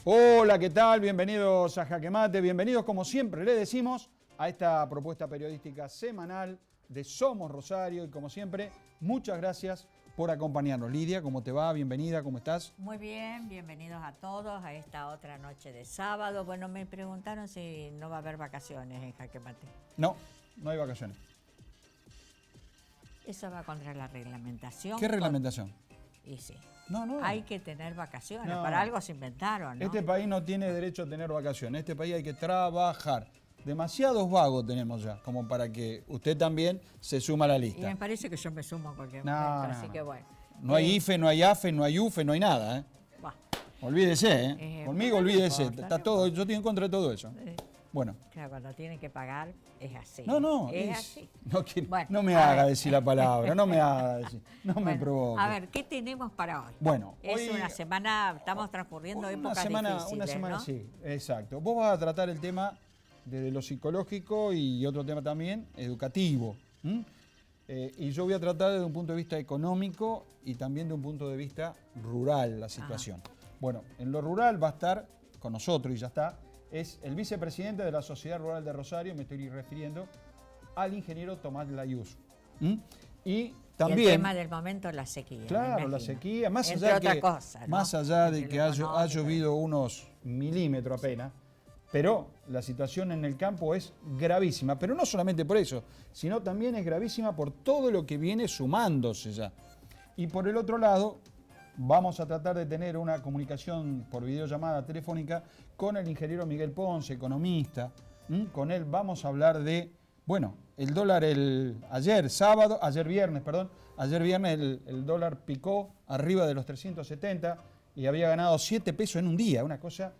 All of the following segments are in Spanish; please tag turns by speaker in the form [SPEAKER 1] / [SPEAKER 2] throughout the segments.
[SPEAKER 1] Hola, ¿qué tal? Bienvenidos a Jaque Mate, bienvenidos como siempre le decimos a esta propuesta periodística semanal de Somos Rosario y como siempre, muchas gracias por acompañarnos. Lidia, ¿cómo te va? Bienvenida, ¿cómo estás?
[SPEAKER 2] Muy bien, bienvenidos a todos a esta otra noche de sábado. Bueno, me preguntaron si no va a haber vacaciones en Jaque Mate.
[SPEAKER 1] No, no hay vacaciones.
[SPEAKER 2] Eso va contra la reglamentación.
[SPEAKER 1] ¿Qué reglamentación?
[SPEAKER 2] Y sí.
[SPEAKER 1] No.
[SPEAKER 2] Hay que tener vacaciones,
[SPEAKER 1] No.
[SPEAKER 2] para algo se inventaron, ¿no?
[SPEAKER 1] Este país no tiene derecho a tener vacaciones, este país hay que trabajar. Demasiados vagos tenemos ya, como para que usted también se suma a la
[SPEAKER 2] Y
[SPEAKER 1] lista.
[SPEAKER 2] me parece que yo me sumo a cualquier
[SPEAKER 1] No,
[SPEAKER 2] momento,
[SPEAKER 1] no,
[SPEAKER 2] así
[SPEAKER 1] no.
[SPEAKER 2] que bueno.
[SPEAKER 1] No hay IFE, no hay AFE, no hay UFE, no hay nada, ¿eh?
[SPEAKER 2] Bah,
[SPEAKER 1] Olvídese, ¿eh? Conmigo
[SPEAKER 2] no
[SPEAKER 1] olvídese,
[SPEAKER 2] importa,
[SPEAKER 1] está
[SPEAKER 2] no
[SPEAKER 1] todo,
[SPEAKER 2] importa.
[SPEAKER 1] yo estoy en contra de todo eso. Bueno.
[SPEAKER 2] claro, cuando tienen que pagar es así.
[SPEAKER 1] No,
[SPEAKER 2] es así.
[SPEAKER 1] No, no
[SPEAKER 2] Bueno,
[SPEAKER 1] me
[SPEAKER 2] a
[SPEAKER 1] haga
[SPEAKER 2] ver.
[SPEAKER 1] decir la palabra, no me haga decir, no me
[SPEAKER 2] Bueno,
[SPEAKER 1] provoque.
[SPEAKER 2] a ver, ¿qué tenemos para hoy?
[SPEAKER 1] Bueno,
[SPEAKER 2] es
[SPEAKER 1] hoy
[SPEAKER 2] una semana, estamos transcurriendo épocas difíciles,
[SPEAKER 1] una semana,
[SPEAKER 2] ¿no?
[SPEAKER 1] sí, exacto. Vos vas a tratar el tema desde lo psicológico y otro tema también educativo. Y yo voy a tratar desde un punto de vista económico y también de un punto de vista rural la situación. Bueno, en lo rural va a estar con nosotros y ya está, es el vicepresidente de la Sociedad Rural de Rosario, me estoy refiriendo al ingeniero Tomás Layuz. Y también...
[SPEAKER 2] Y el tema del momento, la sequía.
[SPEAKER 1] Claro, la sequía, más
[SPEAKER 2] Entre
[SPEAKER 1] allá,
[SPEAKER 2] otra
[SPEAKER 1] que,
[SPEAKER 2] cosa, ¿no?
[SPEAKER 1] más allá de
[SPEAKER 2] Entre
[SPEAKER 1] que
[SPEAKER 2] lo
[SPEAKER 1] ha
[SPEAKER 2] económico.
[SPEAKER 1] llovido unos milímetros apenas, pero la situación en el campo es gravísima, pero no solamente por eso, sino también es gravísima por todo lo que viene sumándose ya. Y por el otro lado, vamos a tratar de tener una comunicación por videollamada telefónica con el ingeniero Miguel Ponce, economista. Con él vamos a hablar de, bueno, el dólar ayer viernes el dólar picó arriba de los 370 y había ganado 7 pesos en un día, una cosa...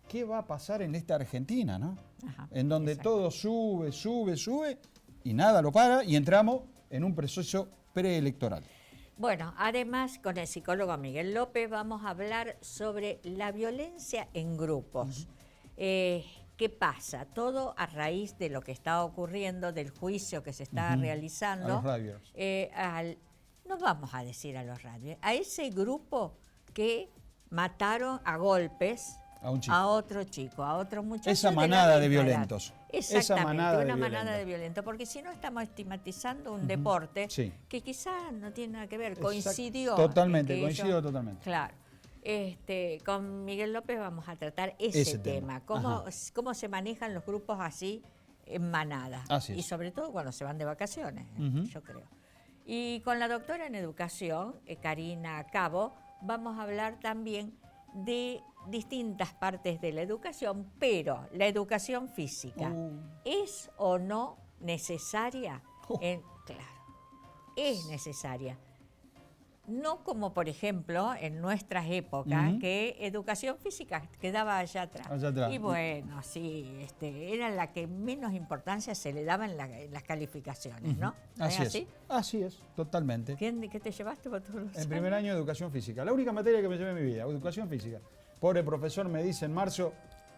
[SPEAKER 1] ¿Qué va a pasar en esta Argentina, no?
[SPEAKER 2] Ajá,
[SPEAKER 1] en donde
[SPEAKER 2] exacto.
[SPEAKER 1] todo sube y nada lo para y entramos en un proceso preelectoral.
[SPEAKER 2] Bueno, además con el psicólogo Miguel López vamos a hablar sobre la violencia en grupos. ¿Qué pasa? Todo a raíz de lo que está ocurriendo, del juicio que se está realizando.
[SPEAKER 1] A los radios.
[SPEAKER 2] No vamos a decir a los radios, a ese grupo que mataron a golpes
[SPEAKER 1] A un chico.
[SPEAKER 2] a otro chico, a otro muchacho.
[SPEAKER 1] Esa
[SPEAKER 2] la
[SPEAKER 1] manada de
[SPEAKER 2] misma edad.
[SPEAKER 1] violentos.
[SPEAKER 2] Exactamente,
[SPEAKER 1] Esa manada de
[SPEAKER 2] una manada
[SPEAKER 1] violentos.
[SPEAKER 2] de violentos, porque si no estamos estigmatizando un deporte
[SPEAKER 1] Sí.
[SPEAKER 2] que quizás no tiene nada que ver,
[SPEAKER 1] Exacto.
[SPEAKER 2] coincidió.
[SPEAKER 1] Totalmente,
[SPEAKER 2] en que
[SPEAKER 1] coincido totalmente.
[SPEAKER 2] Claro. Con Miguel López vamos a tratar ese tema, cómo se manejan los grupos así en manada.
[SPEAKER 1] Así es.
[SPEAKER 2] Y sobre todo cuando se van de vacaciones, yo creo. Y con la doctora en educación, Karina Cabo, vamos a hablar también de distintas partes de la educación, pero la educación física, ¿es o no necesaria? Claro, es necesaria. No como, por ejemplo, en nuestras épocas, que educación física quedaba allá atrás.
[SPEAKER 1] Allá atrás.
[SPEAKER 2] Y bueno, sí, era la que menos importancia se le daba en las calificaciones, ¿no?
[SPEAKER 1] Así es, totalmente.
[SPEAKER 2] ¿Qué te llevaste por todos los
[SPEAKER 1] En primer año de educación física. La única materia que me llevé en mi vida, educación física. Pobre profesor me dice en marzo,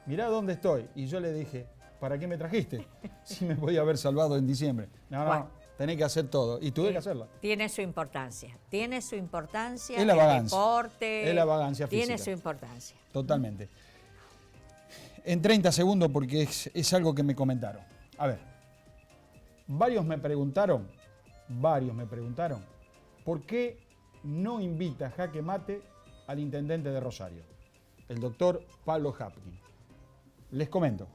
[SPEAKER 1] mirá dónde estoy. Y yo le dije, ¿para qué me trajiste? Si me podía haber salvado en diciembre. No, tenés que hacer todo. Y tuve que hacerlo.
[SPEAKER 2] Tiene su importancia. Tiene su importancia.
[SPEAKER 1] Es la vagancia.
[SPEAKER 2] El deporte.
[SPEAKER 1] Es la vagancia física.
[SPEAKER 2] Tiene su importancia.
[SPEAKER 1] Totalmente. En 30 segundos porque es algo que me comentaron. A ver, varios me preguntaron, ¿por qué no invita Jaque Mate al intendente de Rosario, el doctor Pablo Hapkin? Les comento,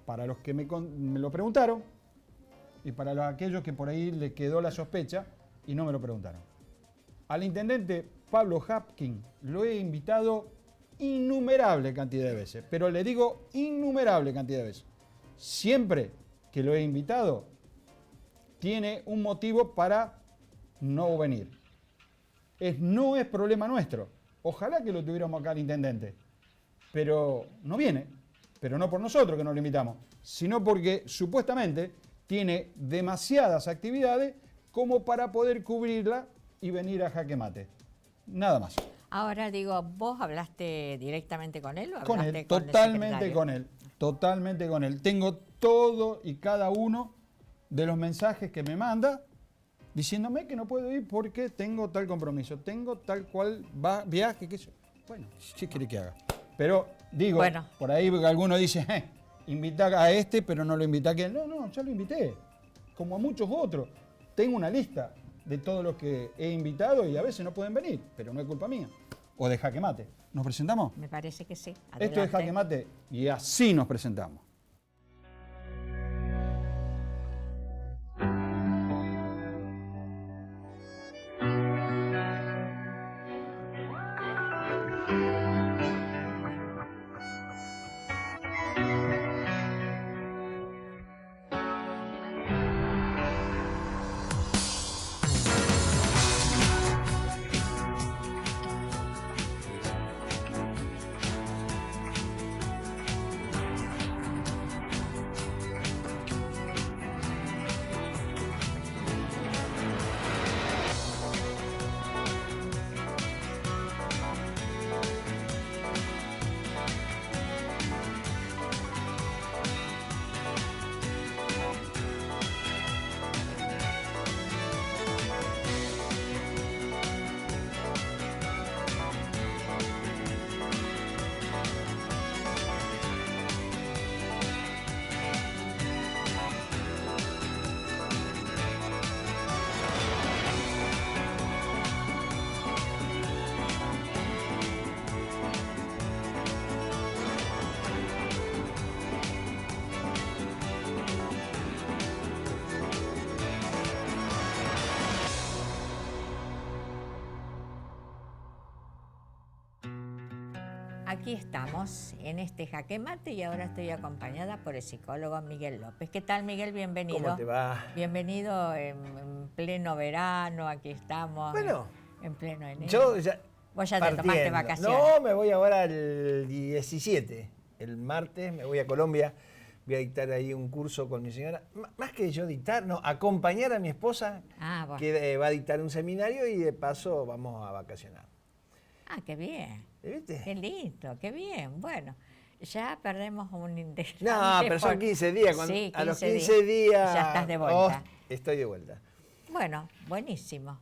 [SPEAKER 1] para los que me lo preguntaron y para aquellos que por ahí les quedó la sospecha y no me lo preguntaron. Al intendente Pablo Hapkin lo he invitado innumerable cantidad de veces, pero le digo innumerable cantidad de veces. Siempre que lo he invitado, tiene un motivo para no venir. No es problema nuestro. Ojalá que lo tuviéramos acá al intendente, pero no viene. Pero no por nosotros que no lo invitamos, sino porque supuestamente tiene demasiadas actividades como para poder cubrirla y venir a Jaque Mate. Nada más.
[SPEAKER 2] Ahora digo, ¿vos hablaste directamente con él o
[SPEAKER 1] Con
[SPEAKER 2] hablaste
[SPEAKER 1] él,
[SPEAKER 2] con el
[SPEAKER 1] totalmente
[SPEAKER 2] secretario?
[SPEAKER 1] con él, totalmente con él. Tengo todo y cada uno de los mensajes que me manda diciéndome que no puedo ir porque tengo tal compromiso, tengo tal cual viaje, qué sé yo. Bueno, ¿qué quiere que haga? Pero digo,
[SPEAKER 2] Bueno.
[SPEAKER 1] por ahí alguno dice, invita a este, pero no lo invita a aquel. No, ya lo invité, como a muchos otros. Tengo una lista de todos los que he invitado y a veces no pueden venir, pero no es culpa mía. O de Jaque Mate. ¿Nos presentamos?
[SPEAKER 2] Me parece que sí.
[SPEAKER 1] Esto es Jaque Mate y así nos presentamos.
[SPEAKER 2] Aquí estamos en este Jaque Mate y ahora estoy acompañada por el psicólogo Miguel López. ¿Qué tal, Miguel? Bienvenido.
[SPEAKER 3] ¿Cómo te va?
[SPEAKER 2] Bienvenido en pleno verano, aquí estamos.
[SPEAKER 3] Bueno,
[SPEAKER 2] en pleno enero.
[SPEAKER 3] yo ya
[SPEAKER 2] Vos ya te tomaste vacaciones.
[SPEAKER 3] No, me voy ahora el 17. El martes me voy a Colombia. Voy a dictar ahí un curso con mi señora. Más que yo dictar, no, acompañar a mi esposa,
[SPEAKER 2] Bueno.
[SPEAKER 3] que va a dictar un seminario y de paso vamos a vacacionar.
[SPEAKER 2] Ah, qué bien.
[SPEAKER 3] ¿Viste?
[SPEAKER 2] Qué lindo, qué bien. Bueno, ya perdemos un integrante.
[SPEAKER 3] No, pero son 15 días.
[SPEAKER 2] Sí,
[SPEAKER 3] a los
[SPEAKER 2] 15
[SPEAKER 3] 15 días
[SPEAKER 2] ya estás de vuelta.
[SPEAKER 3] Estoy de vuelta.
[SPEAKER 2] Bueno, buenísimo.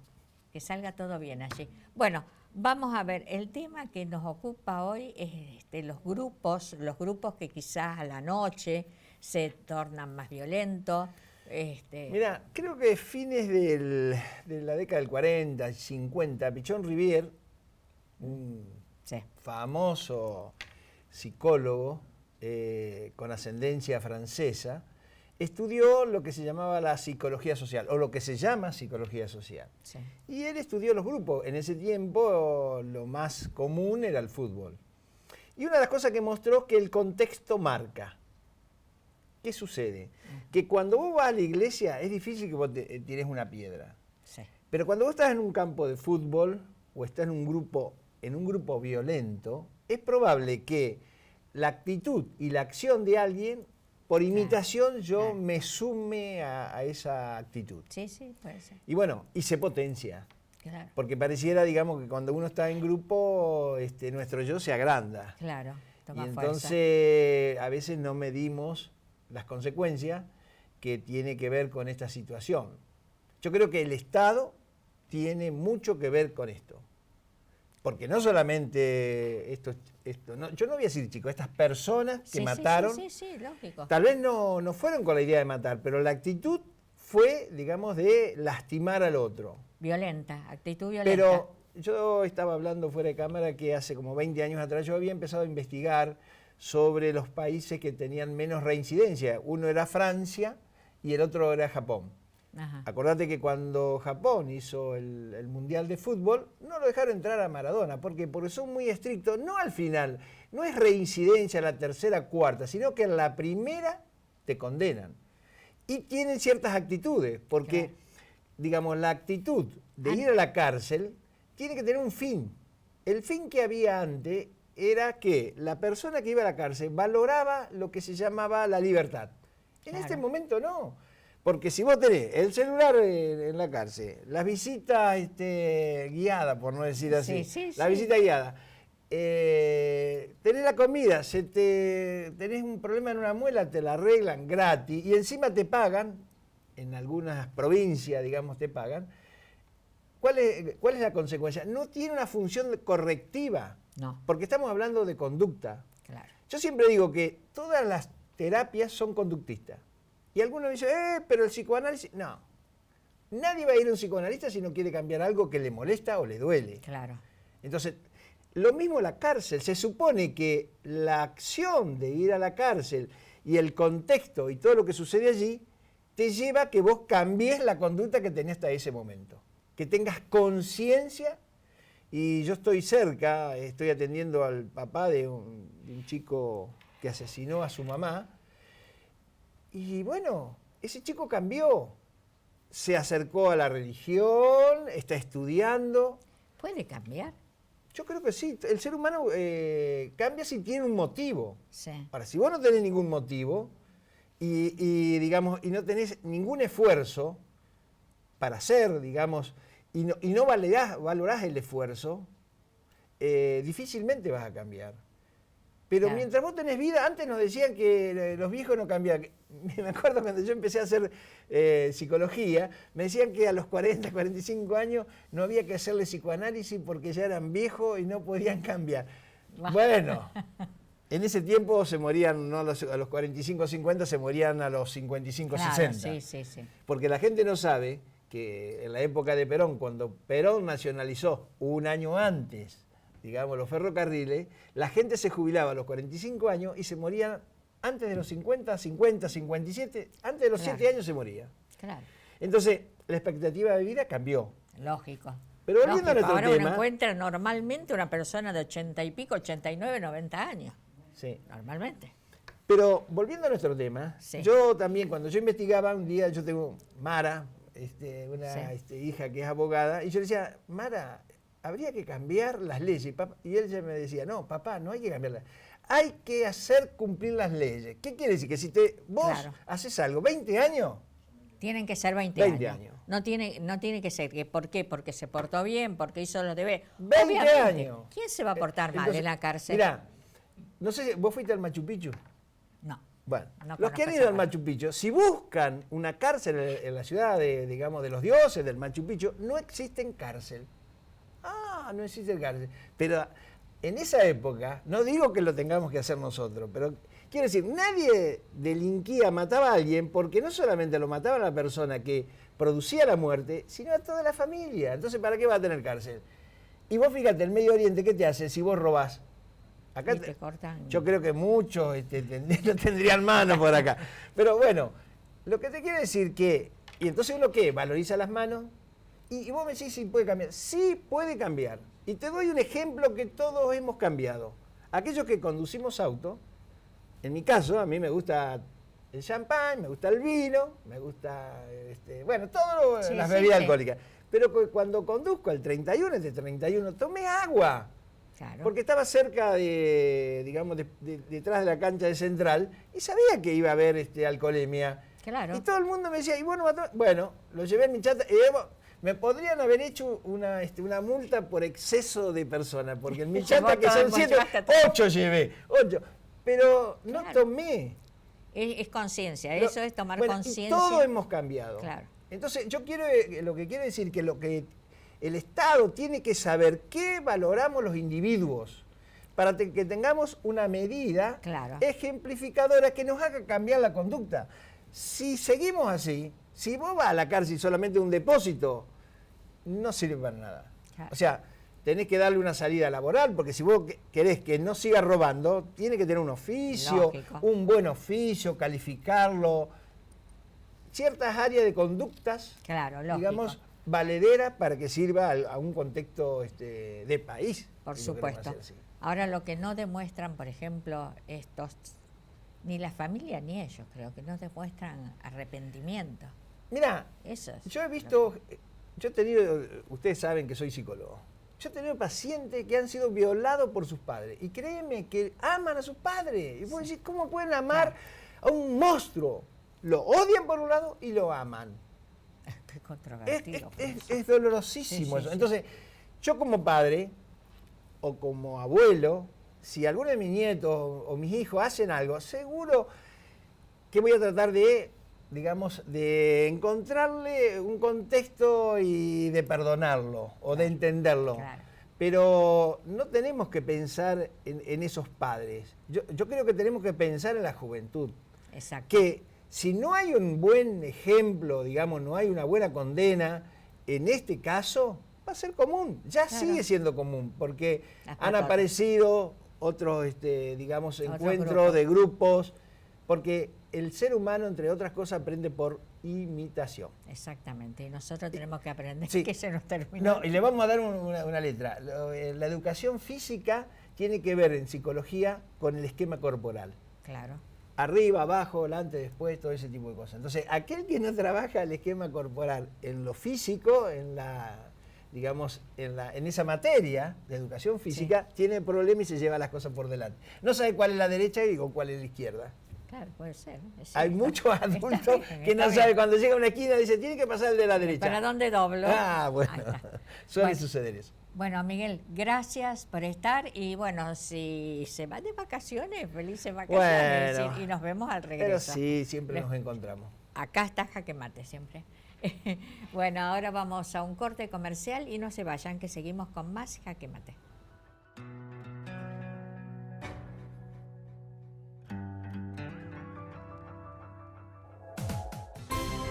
[SPEAKER 2] Que salga todo bien allí. Bueno, vamos a ver, el tema que nos ocupa hoy es los grupos que quizás a la noche se tornan más violentos.
[SPEAKER 3] Mira, creo que fines de la década del 40, 50, Pichon Rivière, un famoso psicólogo con ascendencia francesa, estudió lo que se llamaba la psicología social, o lo que se llama psicología social.
[SPEAKER 2] Sí.
[SPEAKER 3] Y él estudió los grupos. En ese tiempo lo más común era el fútbol. Y una de las cosas que mostró es que el contexto marca. ¿Qué sucede? Que cuando vos vas a la iglesia es difícil que vos tires una piedra.
[SPEAKER 2] Sí.
[SPEAKER 3] Pero cuando vos estás en un campo de fútbol o estás en un grupo violento, es probable que la actitud y la acción de alguien, por imitación, yo me sume a esa actitud.
[SPEAKER 2] Sí, sí, puede ser.
[SPEAKER 3] Y bueno, y se potencia.
[SPEAKER 2] Claro.
[SPEAKER 3] Porque pareciera, digamos, que cuando uno está en grupo, nuestro yo se agranda.
[SPEAKER 2] Claro, toma
[SPEAKER 3] Y
[SPEAKER 2] fuerza.
[SPEAKER 3] entonces a veces no medimos las consecuencias que tiene que ver con esta situación. Yo creo que el Estado tiene mucho que ver con esto. Porque no solamente yo no voy a decir, chicos, estas personas que mataron,
[SPEAKER 2] sí, lógico.
[SPEAKER 3] tal vez no fueron con la idea de matar, pero la actitud fue, digamos, de lastimar al otro.
[SPEAKER 2] Violenta, actitud violenta.
[SPEAKER 3] Pero yo estaba hablando fuera de cámara que hace como 20 años atrás yo había empezado a investigar sobre los países que tenían menos reincidencia. Uno era Francia y el otro era Japón.
[SPEAKER 2] Ajá.
[SPEAKER 3] Acordate que cuando Japón hizo el Mundial de Fútbol, no lo dejaron entrar a Maradona. ¿Por qué? Porque son muy estrictos. No al final, no es reincidencia la tercera, cuarta, sino que en la primera te condenan. Y tienen ciertas actitudes, porque,
[SPEAKER 2] claro,
[SPEAKER 3] digamos, la actitud de ir a la cárcel tiene que tener un fin. El fin que había antes era que la persona que iba a la cárcel valoraba lo que se llamaba la libertad. En este momento no. Porque si vos tenés el celular en la cárcel, las visitas guiadas, por no decir así, la visita guiada, tenés la comida, tenés un problema en una muela, te la arreglan gratis y encima te pagan, en algunas provincias, digamos, te pagan, ¿cuál es la consecuencia? No tiene una función correctiva,
[SPEAKER 2] No,
[SPEAKER 3] porque estamos hablando de conducta.
[SPEAKER 2] claro.
[SPEAKER 3] Yo siempre digo que todas las terapias son conductistas. Y algunos dicen, pero el psicoanálisis... No, nadie va a ir a un psicoanalista si no quiere cambiar algo que le molesta o le duele.
[SPEAKER 2] Claro.
[SPEAKER 3] Entonces, lo mismo la cárcel. Se supone que la acción de ir a la cárcel y el contexto y todo lo que sucede allí te lleva a que vos cambies la conducta que tenías hasta ese momento. Que tengas conciencia. Y yo estoy cerca, estoy atendiendo al papá de un chico que asesinó a su mamá. Y bueno, ese chico cambió. Se acercó a la religión, está estudiando.
[SPEAKER 2] ¿Puede cambiar?
[SPEAKER 3] Yo creo que sí. El ser humano cambia si tiene un motivo.
[SPEAKER 2] Sí.
[SPEAKER 3] Ahora, si vos no tenés ningún motivo digamos, y no tenés ningún esfuerzo para hacer, digamos, y no valorás el esfuerzo, difícilmente vas a cambiar. Pero
[SPEAKER 2] Claro.
[SPEAKER 3] mientras vos tenés vida, antes nos decían que los viejos no cambian. Me acuerdo cuando yo empecé a hacer psicología, me decían que a los 40, 45 años no había que hacerle psicoanálisis porque ya eran viejos y no podían cambiar. Bueno, en ese tiempo se morían, no a los 45 o 50, se morían a los 55 o
[SPEAKER 2] Claro,
[SPEAKER 3] 60.
[SPEAKER 2] sí.
[SPEAKER 3] Porque la gente no sabe que en la época de Perón, cuando Perón nacionalizó un año antes, digamos, los ferrocarriles, la gente se jubilaba a los 45 años y se morían antes de los 50, 57, antes de los
[SPEAKER 2] Claro.
[SPEAKER 3] 7 años se moría.
[SPEAKER 2] Claro.
[SPEAKER 3] Entonces, la expectativa de vida cambió.
[SPEAKER 2] Lógico.
[SPEAKER 3] Pero volviendo a nuestro
[SPEAKER 2] Ahora uno
[SPEAKER 3] tema-
[SPEAKER 2] encuentra normalmente una persona de 80 y pico, 89, 90 años.
[SPEAKER 3] Sí.
[SPEAKER 2] Normalmente.
[SPEAKER 3] Pero volviendo a nuestro tema,
[SPEAKER 2] Sí.
[SPEAKER 3] yo también, cuando yo investigaba, un día yo tengo Mara, una
[SPEAKER 2] Sí.
[SPEAKER 3] hija que es abogada, y yo le decía, Mara, habría que cambiar las leyes. Y ella me decía, no, papá, no hay que cambiarlas. Hay que hacer cumplir las leyes. ¿Qué quiere decir? Que si vos
[SPEAKER 2] Claro.
[SPEAKER 3] haces algo, 20 años,
[SPEAKER 2] Tienen que ser 20,
[SPEAKER 3] 20
[SPEAKER 2] años.
[SPEAKER 3] años.
[SPEAKER 2] No tiene que ser. ¿Por qué? Porque se portó bien, porque hizo los deberes.
[SPEAKER 3] 20
[SPEAKER 2] Obviamente,
[SPEAKER 3] años.
[SPEAKER 2] ¿Quién se va a portar mal
[SPEAKER 3] Entonces,
[SPEAKER 2] en la cárcel?
[SPEAKER 3] Mirá, no sé si vos fuiste al Machu Picchu.
[SPEAKER 2] No.
[SPEAKER 3] Bueno,
[SPEAKER 2] No
[SPEAKER 3] los que han
[SPEAKER 2] conozco
[SPEAKER 3] ido
[SPEAKER 2] esa
[SPEAKER 3] al
[SPEAKER 2] parte.
[SPEAKER 3] Machu Picchu, si buscan una cárcel en la ciudad digamos, de los dioses del Machu Picchu, no existen cárcel. No existe cárcel. Pero en esa época, no digo que lo tengamos que hacer nosotros, pero quiero decir, nadie delinquía, mataba a alguien, porque no solamente lo mataba a la persona que producía la muerte, sino a toda la familia. Entonces, ¿para qué va a tener cárcel? Y vos fíjate, el Medio Oriente, ¿qué te hace si vos robás? Acá
[SPEAKER 2] Y te cortan.
[SPEAKER 3] yo creo que muchos no tendrían mano por acá. Pero bueno, lo que te quiero decir que, y entonces uno qué, valoriza las manos, y vos me decís si puede cambiar. Sí puede cambiar. Y te doy un ejemplo que todos hemos cambiado. Aquellos que conducimos auto, en mi caso, a mí me gusta el champán, me gusta el vino, me gusta, bueno, todas
[SPEAKER 2] Sí,
[SPEAKER 3] las
[SPEAKER 2] sí,
[SPEAKER 3] bebidas
[SPEAKER 2] sí.
[SPEAKER 3] alcohólicas. Pero cuando conduzco el 31, tomé agua.
[SPEAKER 2] Claro.
[SPEAKER 3] Porque estaba cerca digamos, detrás de la cancha de Central y sabía que iba a haber alcoholemia.
[SPEAKER 2] Claro.
[SPEAKER 3] Y todo el mundo me decía, ¿y bueno, bueno, lo llevé en mi chata. Y me podrían haber hecho una multa por exceso de personas, porque en mi chata, que son 7, 8 llevé, 8. Pero no
[SPEAKER 2] Claro.
[SPEAKER 3] tomé.
[SPEAKER 2] Es conciencia,
[SPEAKER 3] Lo-
[SPEAKER 2] eso es tomar
[SPEAKER 3] bueno, y
[SPEAKER 2] conciencia.
[SPEAKER 3] todos hemos cambiado.
[SPEAKER 2] Claro.
[SPEAKER 3] Entonces, lo que quiero decir que el Estado tiene que saber qué valoramos los individuos para que tengamos una medida
[SPEAKER 2] Claro.
[SPEAKER 3] ejemplificadora que nos haga cambiar la conducta. Si seguimos así, si vos vas a la cárcel solamente un depósito, no sirve para nada.
[SPEAKER 2] Claro.
[SPEAKER 3] O sea, tenés que darle una salida laboral, porque si vos querés que no siga robando, tiene que tener un oficio,
[SPEAKER 2] Lógico.
[SPEAKER 3] un buen oficio, calificarlo, ciertas áreas de conductas,
[SPEAKER 2] Claro, lógico.
[SPEAKER 3] digamos, valederas para que sirva a un contexto de país.
[SPEAKER 2] Por
[SPEAKER 3] si lo queremos
[SPEAKER 2] supuesto.
[SPEAKER 3] hacer así.
[SPEAKER 2] Ahora lo que no demuestran, por ejemplo, ni la familia ni ellos, creo que no demuestran arrepentimiento.
[SPEAKER 3] Mirá,
[SPEAKER 2] Eso es.
[SPEAKER 3] yo he visto, ustedes saben que soy psicólogo, yo he tenido pacientes que han sido violados por sus padres y créeme que aman a sus padres. Y vos decís, ¿cómo pueden amar a un monstruo? Lo odian por un lado y lo aman.
[SPEAKER 2] Qué
[SPEAKER 3] Es,
[SPEAKER 2] controvertido. por eso.
[SPEAKER 3] es dolorosísimo
[SPEAKER 2] Sí, sí,
[SPEAKER 3] eso.
[SPEAKER 2] sí.
[SPEAKER 3] Entonces, yo como padre o como abuelo, si alguno de mis nietos o mis hijos hacen algo, seguro que voy a tratar de digamos, de encontrarle un contexto y de perdonarlo o de entenderlo.
[SPEAKER 2] Claro.
[SPEAKER 3] Pero no tenemos que pensar en esos padres. Yo creo que tenemos que pensar en la juventud.
[SPEAKER 2] Exacto.
[SPEAKER 3] Que si no hay un buen ejemplo, digamos, no hay una buena condena, en este caso va a ser común. Ya sigue siendo común, porque han aparecido otros, digamos, encuentros de grupos, porque el ser humano, entre otras cosas, aprende por imitación.
[SPEAKER 2] Exactamente, y nosotros tenemos que aprender
[SPEAKER 3] Sí.
[SPEAKER 2] que se nos terminó.
[SPEAKER 3] No, y le vamos a dar una letra. La educación física tiene que ver en psicología con el esquema corporal.
[SPEAKER 2] Claro.
[SPEAKER 3] Arriba, abajo, delante, después, todo ese tipo de cosas. Entonces, aquel que no trabaja el esquema corporal en lo físico, digamos, en esa materia de educación física, tiene problemas y se lleva las cosas por delante. No sabe cuál es la derecha y cuál es la izquierda.
[SPEAKER 2] Claro, puede ser. Sí,
[SPEAKER 3] Hay muchos adultos que no saben, cuando llega a una esquina, dice, tiene que pasar el de la derecha.
[SPEAKER 2] ¿Para dónde doblo?
[SPEAKER 3] Ah, bueno, suele
[SPEAKER 2] Bueno.
[SPEAKER 3] suceder eso.
[SPEAKER 2] Bueno, Miguel, gracias por estar y bueno, si se van de vacaciones, felices vacaciones.
[SPEAKER 3] Bueno.
[SPEAKER 2] Y nos vemos al regreso.
[SPEAKER 3] Pero sí, siempre nos encontramos.
[SPEAKER 2] Acá está Jaque Mate siempre. Bueno, ahora vamos a un corte comercial y no se vayan, que seguimos con más Jaque Mate.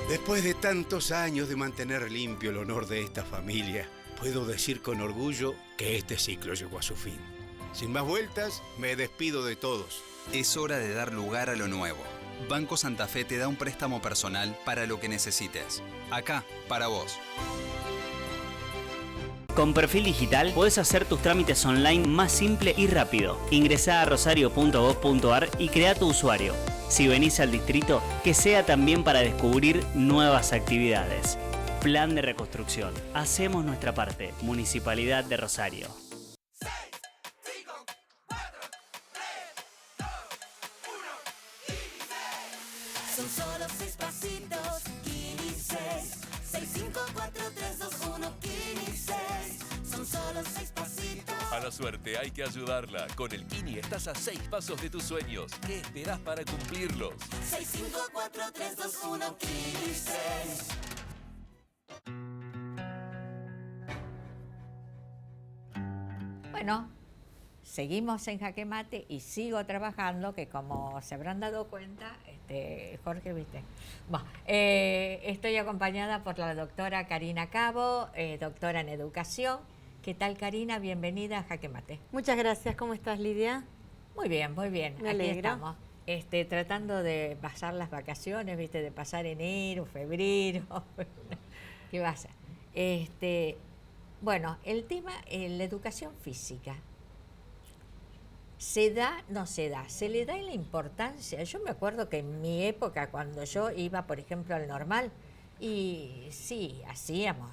[SPEAKER 4] Después de tantos años de mantener limpio el honor de esta familia, puedo decir con orgullo que este ciclo llegó a su fin. Sin más vueltas, me despido de todos.
[SPEAKER 5] Es hora de dar lugar a lo nuevo. Banco Santa Fe te da un préstamo personal para lo que necesites. Acá, para vos.
[SPEAKER 6] Con Perfil Digital podés hacer tus trámites online más simple y rápido. Ingresá a rosario.gov.ar y crea tu usuario. Si venís al distrito, que sea también para descubrir nuevas actividades. Plan de reconstrucción. Hacemos nuestra parte. Municipalidad de Rosario.
[SPEAKER 7] 6, 5, 4, 3, 2, 1, y 6. Son solo 6 pasitos, Kini 6. 6, 5, 4, 3, 2, 1, Kini 6. Son solo 6 pasitos.
[SPEAKER 8] A la suerte hay que ayudarla. Con el Kini estás a 6 pasos de tus sueños. ¿Qué esperás para cumplirlos?
[SPEAKER 7] 6, 5, 4, 3, 2, 1, Kini 6.
[SPEAKER 2] Bueno, seguimos en Jaque Mate y sigo trabajando, que como se habrán dado cuenta, Jorge, ¿viste? Bueno, estoy acompañada por la doctora Karina Cabo, doctora en educación. ¿Qué tal, Karina? Bienvenida a Jaque Mate.
[SPEAKER 9] Muchas gracias. ¿Cómo estás, Lidia?
[SPEAKER 2] Muy bien, muy bien.
[SPEAKER 9] Me
[SPEAKER 2] Aquí
[SPEAKER 9] alegro.
[SPEAKER 2] estamos. Tratando de pasar las vacaciones, ¿viste? De pasar enero, febrero. ¿Qué va a ser? Bueno, el tema, la educación física. ¿Se da? No se da. ¿Se le da la importancia? Yo me acuerdo que en mi época, cuando yo iba, por ejemplo, al normal, y sí, hacíamos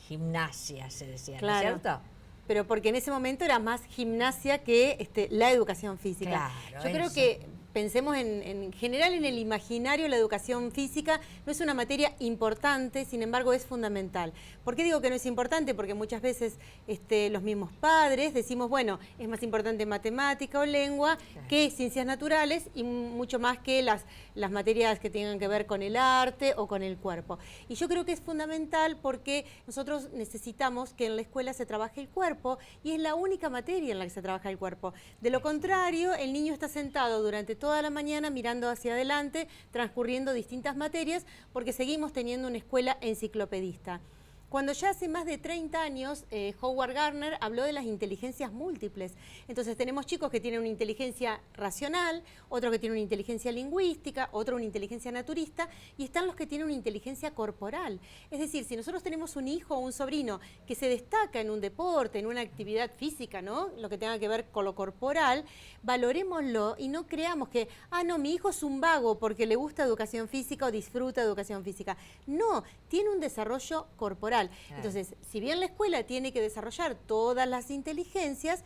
[SPEAKER 2] gimnasia, se decía, ¿no es
[SPEAKER 9] Claro.
[SPEAKER 2] cierto?
[SPEAKER 9] Pero porque en ese momento era más gimnasia que la educación física.
[SPEAKER 2] Claro,
[SPEAKER 9] Yo creo
[SPEAKER 2] eso.
[SPEAKER 9] que pensemos en general en el imaginario, la educación física no es una materia importante, sin embargo es fundamental. ¿Por qué digo que no es importante? Porque muchas veces los mismos padres decimos, bueno, es más importante matemática o lengua que ciencias naturales y mucho más que las materias que tengan que ver con el arte o con el cuerpo. Y yo creo que es fundamental porque nosotros necesitamos que en la escuela se trabaje el cuerpo y es la única materia en la que se trabaja el cuerpo. De lo contrario, el niño está sentado durante toda la mañana mirando hacia adelante, transcurriendo distintas materias, porque seguimos teniendo una escuela enciclopedista. Cuando ya hace más de 30 años, Howard Gardner habló de las inteligencias múltiples. Entonces tenemos chicos que tienen una inteligencia racional, otros que tienen una inteligencia lingüística, otro una inteligencia naturista, y están los que tienen una inteligencia corporal. Es decir, si nosotros tenemos un hijo o un sobrino que se destaca en un deporte, en una actividad física, ¿no? Lo que tenga que ver con lo corporal, valorémoslo y no creamos que, no, mi hijo es un vago porque le gusta educación física o disfruta educación física. No, tiene un desarrollo corporal. Claro. Entonces, si bien la escuela tiene que desarrollar todas las inteligencias,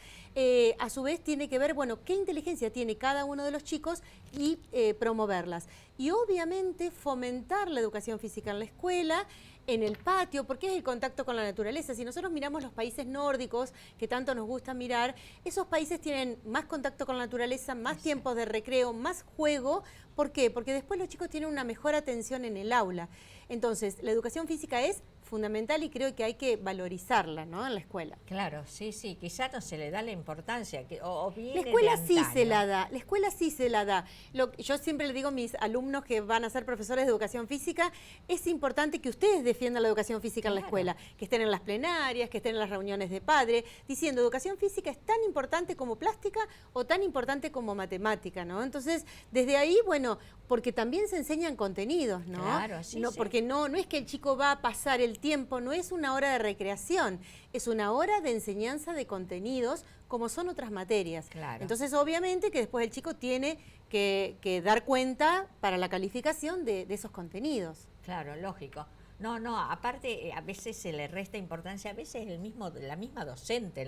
[SPEAKER 9] a su vez tiene que ver, bueno, qué inteligencia tiene cada uno de los chicos y promoverlas. Y obviamente fomentar la educación física en la escuela, en el patio, porque es el contacto con la naturaleza. Si nosotros miramos los países nórdicos, que tanto nos gusta mirar, esos países tienen más contacto con la naturaleza, más tiempos de recreo, más juego. ¿Por qué? Porque después los chicos tienen una mejor atención en el aula. Entonces, la educación física es fundamental y creo que hay que valorizarla, ¿no?, en la escuela.
[SPEAKER 2] Claro, sí, quizás no se le da la importancia, o viene
[SPEAKER 9] La escuela
[SPEAKER 2] de
[SPEAKER 9] sí
[SPEAKER 2] antaño.
[SPEAKER 9] se la da, la escuela sí se la da. Yo siempre le digo a mis alumnos que van a ser profesores de educación física, es importante que ustedes defiendan la educación física en la escuela, que estén en las plenarias, que estén en las reuniones de padre, diciendo educación física es tan importante como plástica o tan importante como matemática, ¿no? Entonces, desde ahí, bueno, porque también se enseñan contenidos, ¿no?
[SPEAKER 2] Claro, sí,
[SPEAKER 9] no,
[SPEAKER 2] sí.
[SPEAKER 9] Porque no es que el chico va a pasar el tiempo, no es una hora de recreación, es una hora de enseñanza de contenidos como son otras materias.
[SPEAKER 2] Claro.
[SPEAKER 9] Entonces, obviamente que después el chico tiene que dar cuenta para la calificación de esos contenidos.
[SPEAKER 2] Claro, lógico. No, aparte a veces se le resta importancia, a veces el mismo docente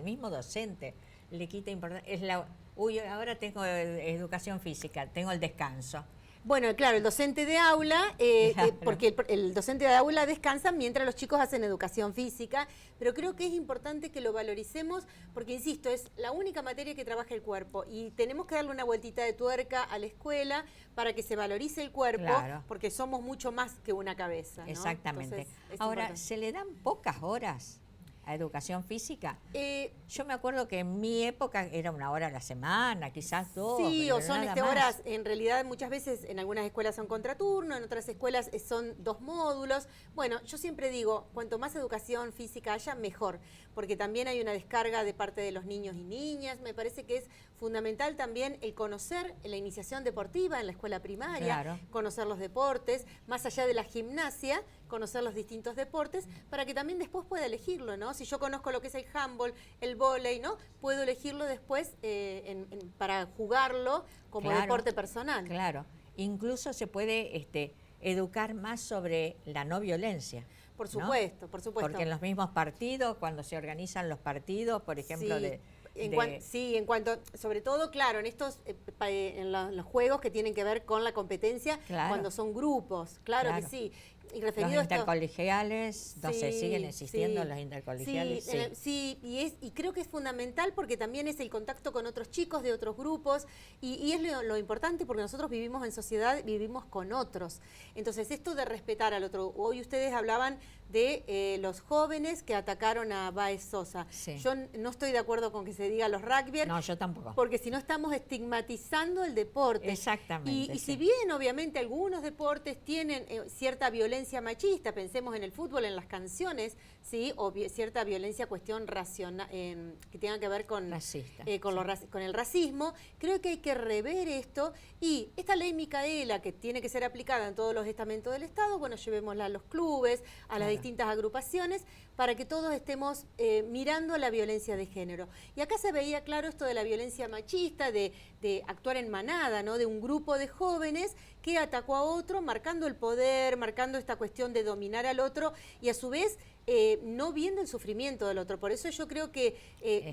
[SPEAKER 2] le quita importancia. Uy, ahora tengo educación física, tengo el descanso.
[SPEAKER 9] Bueno, claro, el docente de aula, porque el docente de aula descansa mientras los chicos hacen educación física, pero creo que es importante que lo valoricemos porque, insisto, es la única materia que trabaja el cuerpo y tenemos que darle una vueltita de tuerca a la escuela para que se valorice el cuerpo,
[SPEAKER 2] Claro.
[SPEAKER 9] porque somos mucho más que una cabeza, ¿no?
[SPEAKER 2] Exactamente.
[SPEAKER 9] Entonces, es
[SPEAKER 2] Ahora,
[SPEAKER 9] importante.
[SPEAKER 2] ¿se le dan pocas horas a educación física? Yo me acuerdo que en mi época era una hora a la semana, quizás dos.
[SPEAKER 9] Sí,
[SPEAKER 2] pero
[SPEAKER 9] o son
[SPEAKER 2] nada más.
[SPEAKER 9] horas, en realidad muchas veces en algunas escuelas son contraturno, en otras escuelas son 2 módulos. Bueno, yo siempre digo, cuanto más educación física haya, mejor, porque también hay una descarga de parte de los niños y niñas. Me parece que es fundamental también el conocer la iniciación deportiva en la escuela primaria,
[SPEAKER 2] Claro.
[SPEAKER 9] conocer los deportes, más allá de la gimnasia, conocer los distintos deportes, para que también después pueda elegirlo, ¿no? Si yo conozco lo que es el handball, el vóley, ¿no? Puedo elegirlo después para jugarlo como
[SPEAKER 2] Claro,
[SPEAKER 9] deporte personal.
[SPEAKER 2] Claro. Incluso se puede educar más sobre la no violencia.
[SPEAKER 9] Por
[SPEAKER 2] ¿no?
[SPEAKER 9] supuesto, por supuesto.
[SPEAKER 2] Porque en los mismos partidos, cuando se organizan los partidos, por ejemplo,
[SPEAKER 9] Sí. En cuanto, sobre todo, claro, en estos, los juegos que tienen que ver con la competencia,
[SPEAKER 2] Claro.
[SPEAKER 9] cuando son grupos, claro que sí. Y
[SPEAKER 2] los
[SPEAKER 9] referido a esto,
[SPEAKER 2] intercolegiales, no sé,
[SPEAKER 9] Sí,
[SPEAKER 2] siguen existiendo
[SPEAKER 9] sí.
[SPEAKER 2] los intercolegiales.
[SPEAKER 9] Sí, y creo que es fundamental porque también es el contacto con otros chicos de otros grupos y es lo importante porque nosotros vivimos en sociedad, vivimos con otros. Entonces, esto de respetar al otro. Hoy ustedes hablaban de los jóvenes que atacaron a Baez Sosa.
[SPEAKER 2] Sí.
[SPEAKER 9] Yo no estoy de acuerdo con que se diga los rugbyers.
[SPEAKER 2] No, yo tampoco.
[SPEAKER 9] Porque si no estamos estigmatizando el deporte.
[SPEAKER 2] Exactamente,
[SPEAKER 9] Y
[SPEAKER 2] sí.
[SPEAKER 9] si bien obviamente algunos deportes tienen cierta violencia machista, pensemos en el fútbol, en las canciones, ¿sí? O cierta violencia cuestión racional, que tenga que ver con,
[SPEAKER 2] Racista,
[SPEAKER 9] con el racismo, creo que hay que rever esto y esta ley Micaela que tiene que ser aplicada en todos los estamentos del Estado, bueno, llevémosla a los clubes, a las distintas agrupaciones, para que todos estemos mirando la violencia de género. Y acá se veía claro esto de la violencia machista, de actuar en manada, ¿no? De un grupo de jóvenes que atacó a otro, marcando el poder, marcando esta cuestión de dominar al otro y a su vez no viendo el sufrimiento del otro. Por eso yo creo que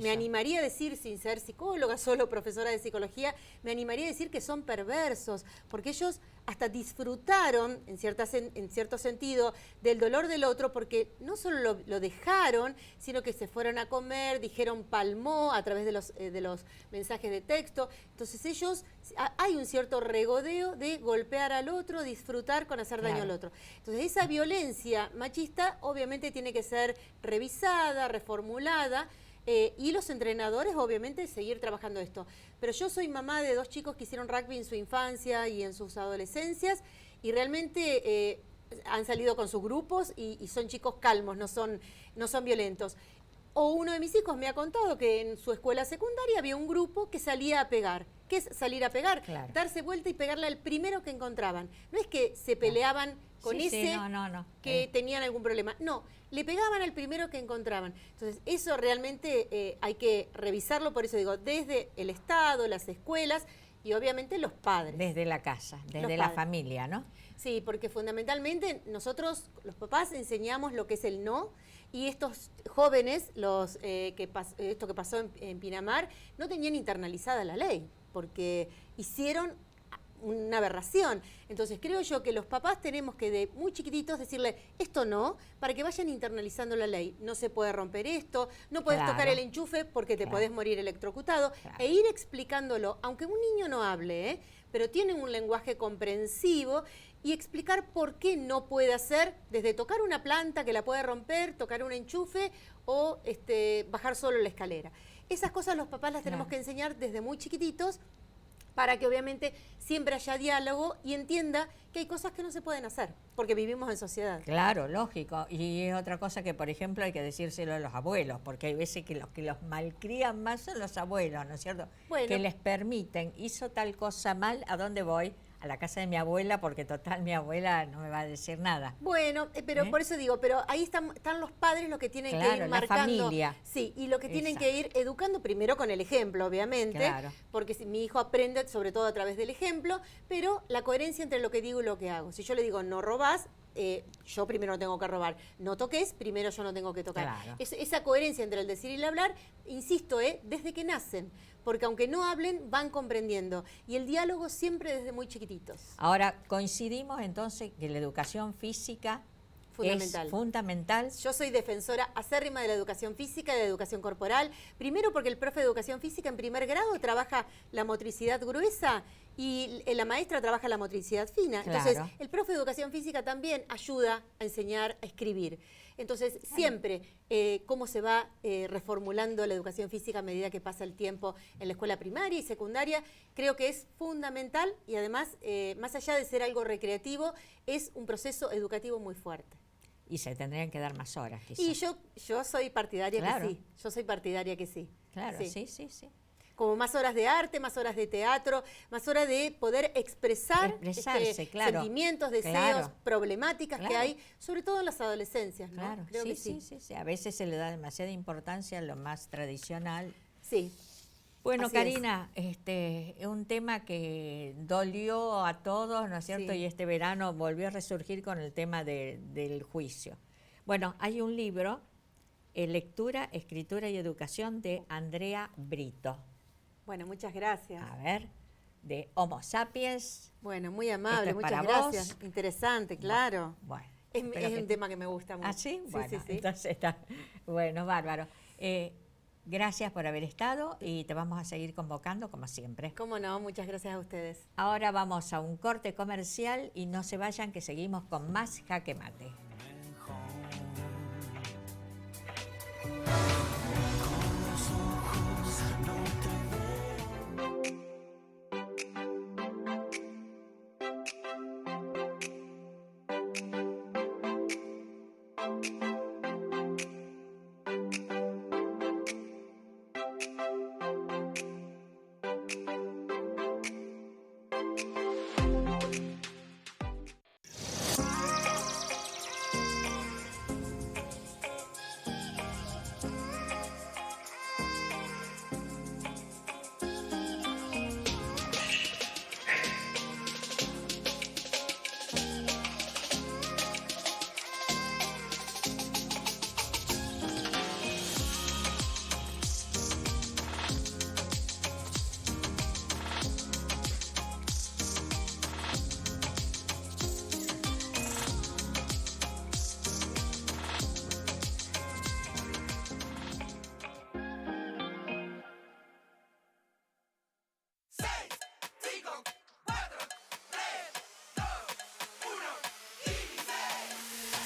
[SPEAKER 9] me animaría a decir, sin ser psicóloga, solo profesora de psicología, me animaría a decir que son perversos, porque ellos hasta disfrutaron, en cierto sentido, del dolor del otro, porque no solo lo dejaron, sino que se fueron a comer, dijeron palmó a través de los mensajes de texto. Entonces ellos, hay un cierto regodeo de golpear al otro, disfrutar con hacer daño al otro. Entonces esa violencia machista obviamente tiene que ser revisada, reformulada, y los entrenadores obviamente seguir trabajando esto. Pero yo soy mamá de 2 chicos que hicieron rugby en su infancia y en sus adolescencias y realmente han salido con sus grupos y son chicos calmos, no son violentos. O uno de mis hijos me ha contado que en su escuela secundaria había un grupo que salía a pegar. ¿Qué es salir a pegar?
[SPEAKER 2] Claro.
[SPEAKER 9] Darse vuelta y pegarle al primero que encontraban. No es que se peleaban con
[SPEAKER 2] Sí,
[SPEAKER 9] ese
[SPEAKER 2] no.
[SPEAKER 9] que tenían algún problema. No, le pegaban al primero que encontraban. Entonces, eso realmente hay que revisarlo, por eso digo, desde el Estado, las escuelas y obviamente los padres.
[SPEAKER 2] Desde la casa, desde
[SPEAKER 9] Los
[SPEAKER 2] la
[SPEAKER 9] padres.
[SPEAKER 2] familia, ¿no?
[SPEAKER 9] Sí, porque fundamentalmente nosotros, los papás, enseñamos lo que es el no y estos jóvenes, esto que pasó en Pinamar, no tenían internalizada la ley, porque hicieron una aberración. Entonces creo yo que los papás tenemos que de muy chiquititos decirle esto no, para que vayan internalizando la ley. No se puede romper esto, no puedes tocar el enchufe porque te podés morir electrocutado, e ir explicándolo, aunque un niño no hable, pero tienen un lenguaje comprensivo, y explicar por qué no puede hacer, desde tocar una planta que la puede romper, tocar un enchufe o bajar solo la escalera. Esas cosas los papás las tenemos que enseñar desde muy chiquititos, para que obviamente siempre haya diálogo y entienda que hay cosas que no se pueden hacer, porque vivimos en sociedad.
[SPEAKER 2] Claro, lógico. Y es otra cosa que, por ejemplo, hay que decírselo a los abuelos, porque hay veces que los malcrían más son los abuelos, ¿no es cierto?
[SPEAKER 9] Bueno.
[SPEAKER 2] Que les permiten, hizo tal cosa mal, ¿a dónde voy? A la casa de mi abuela, porque total mi abuela no me va a decir nada.
[SPEAKER 9] Bueno, pero por eso digo, pero ahí están los padres los que tienen que ir marcando. La familia. Sí, y lo que tienen que ir educando primero con el ejemplo, obviamente, porque si mi hijo aprende sobre todo a través del ejemplo, pero la coherencia entre lo que digo y lo que hago. Si yo le digo no robás, yo primero no tengo que robar. No toques, primero yo no tengo que tocar.
[SPEAKER 2] Claro.
[SPEAKER 9] Esa coherencia entre el decir y el hablar, insisto, desde que nacen. Porque aunque no hablen, van comprendiendo. Y el diálogo siempre desde muy chiquititos.
[SPEAKER 2] Ahora, coincidimos entonces que la educación física es fundamental.
[SPEAKER 9] Yo soy defensora acérrima de la educación física y de la educación corporal. Primero porque el profe de educación física en primer grado trabaja la motricidad gruesa y la maestra trabaja la motricidad fina.
[SPEAKER 2] Claro.
[SPEAKER 9] Entonces, el profe de educación física también ayuda a enseñar a escribir. Entonces, siempre cómo se va reformulando la educación física a medida que pasa el tiempo en la escuela primaria y secundaria, creo que es fundamental y además, más allá de ser algo recreativo, es un proceso educativo muy fuerte.
[SPEAKER 2] Y se tendrían que dar más horas, quizás.
[SPEAKER 9] Y yo soy partidaria que sí. Yo soy partidaria que sí.
[SPEAKER 2] Claro, sí.
[SPEAKER 9] Como más horas de arte, más horas de teatro, más horas de poder expresarse, sentimientos, deseos, problemáticas que hay, sobre todo en las adolescencias, ¿no?
[SPEAKER 2] Claro,
[SPEAKER 9] creo que
[SPEAKER 2] sí. A veces se le da demasiada importancia a lo más tradicional.
[SPEAKER 9] Sí.
[SPEAKER 2] Bueno,
[SPEAKER 9] Así
[SPEAKER 2] Karina, es un tema que dolió a todos, ¿no es cierto?
[SPEAKER 9] Sí.
[SPEAKER 2] Y este verano volvió a resurgir con el tema del juicio. Bueno, hay un libro, Lectura, Escritura y Educación, de Andrea Brito.
[SPEAKER 9] Bueno, muchas gracias.
[SPEAKER 2] A ver, de Homo Sapiens.
[SPEAKER 9] Bueno, muy amable,
[SPEAKER 2] Esto es
[SPEAKER 9] muchas
[SPEAKER 2] para
[SPEAKER 9] gracias.
[SPEAKER 2] vos.
[SPEAKER 9] Interesante, claro.
[SPEAKER 2] Bueno.
[SPEAKER 9] Es un tema que me gusta mucho.
[SPEAKER 2] ¿Ah, sí? Bueno,
[SPEAKER 9] sí.
[SPEAKER 2] entonces está. Bueno, bárbaro. Gracias por haber estado y te vamos a seguir convocando como siempre.
[SPEAKER 9] Cómo no, muchas gracias a ustedes.
[SPEAKER 2] Ahora vamos a un corte comercial y no se vayan que seguimos con más Jaque Mate.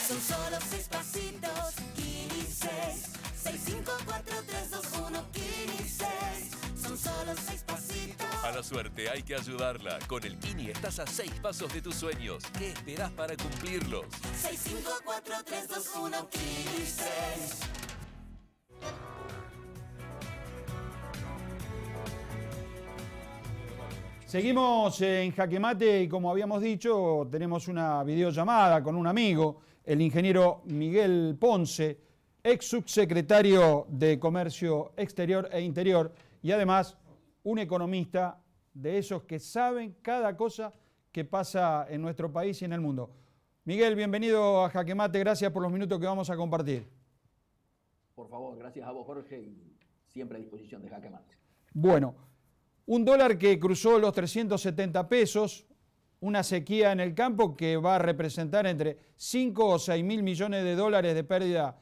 [SPEAKER 7] Son solo 6 pasitos, Kini 6. 6, 5, 4, 3, 2, 1, Kini 6. Son solo 6 pasitos.
[SPEAKER 8] A la suerte hay que ayudarla. Con el Kini estás a 6 pasos de tus sueños. ¿Qué esperás para cumplirlos?
[SPEAKER 7] 6, 5, 4, 3, 2, 1, Kini 6.
[SPEAKER 1] Seguimos en Jaque Mate y como habíamos dicho, tenemos una videollamada con un amigo, el ingeniero Miguel Ponce, ex subsecretario de Comercio Exterior e Interior y además un economista de esos que saben cada cosa que pasa en nuestro país y en el mundo. Miguel, bienvenido a Jaque Mate, gracias por los minutos que vamos a compartir.
[SPEAKER 10] Por favor, gracias a vos, Jorge, y siempre a disposición de Jaque Mate.
[SPEAKER 1] Bueno, Un dólar que cruzó los 370 pesos, una sequía en el campo que va a representar entre 5 o 6 mil millones de dólares de pérdida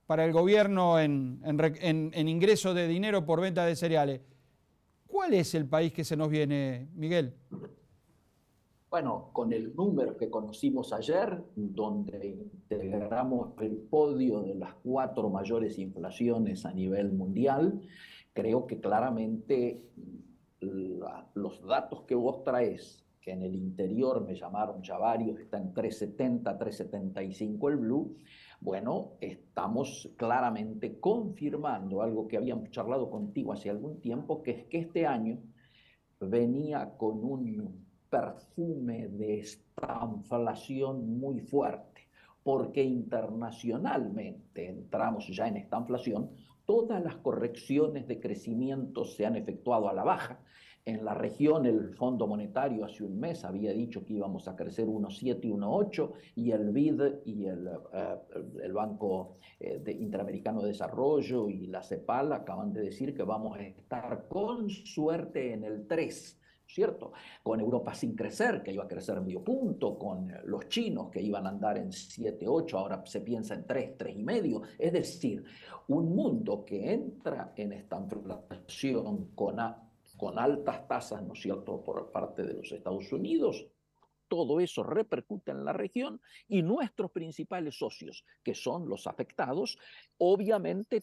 [SPEAKER 1] para el gobierno en ingreso de dinero por venta de cereales. ¿Cuál es el país que se nos viene, Miguel?
[SPEAKER 10] Bueno, con el número que conocimos ayer, donde integramos el podio de las 4 mayores inflaciones a nivel mundial, creo que claramente los datos que vos traes, que en el interior me llamaron ya varios, está en 370, 375 el blue, bueno, estamos claramente confirmando algo que habíamos charlado contigo hace algún tiempo, que es que este año venía con un perfume de estanflación muy fuerte, porque internacionalmente entramos ya en esta inflación, todas las correcciones de crecimiento se han efectuado a la baja. En la región, el Fondo Monetario hace un mes había dicho que íbamos a crecer 1,7 y 1,8, y el BID y el Banco Interamericano de Desarrollo y la CEPAL acaban de decir que vamos a estar con suerte en el 3. ¿Cierto? Con Europa sin crecer, que iba a crecer medio punto, con los chinos que iban a andar en 7, 8, ahora se piensa en 3, 3,5. Es decir, un mundo que entra en esta inflación con altas tasas, ¿no es cierto?, por parte de los Estados Unidos. Todo eso repercute en la región y nuestros principales socios, que son los afectados, obviamente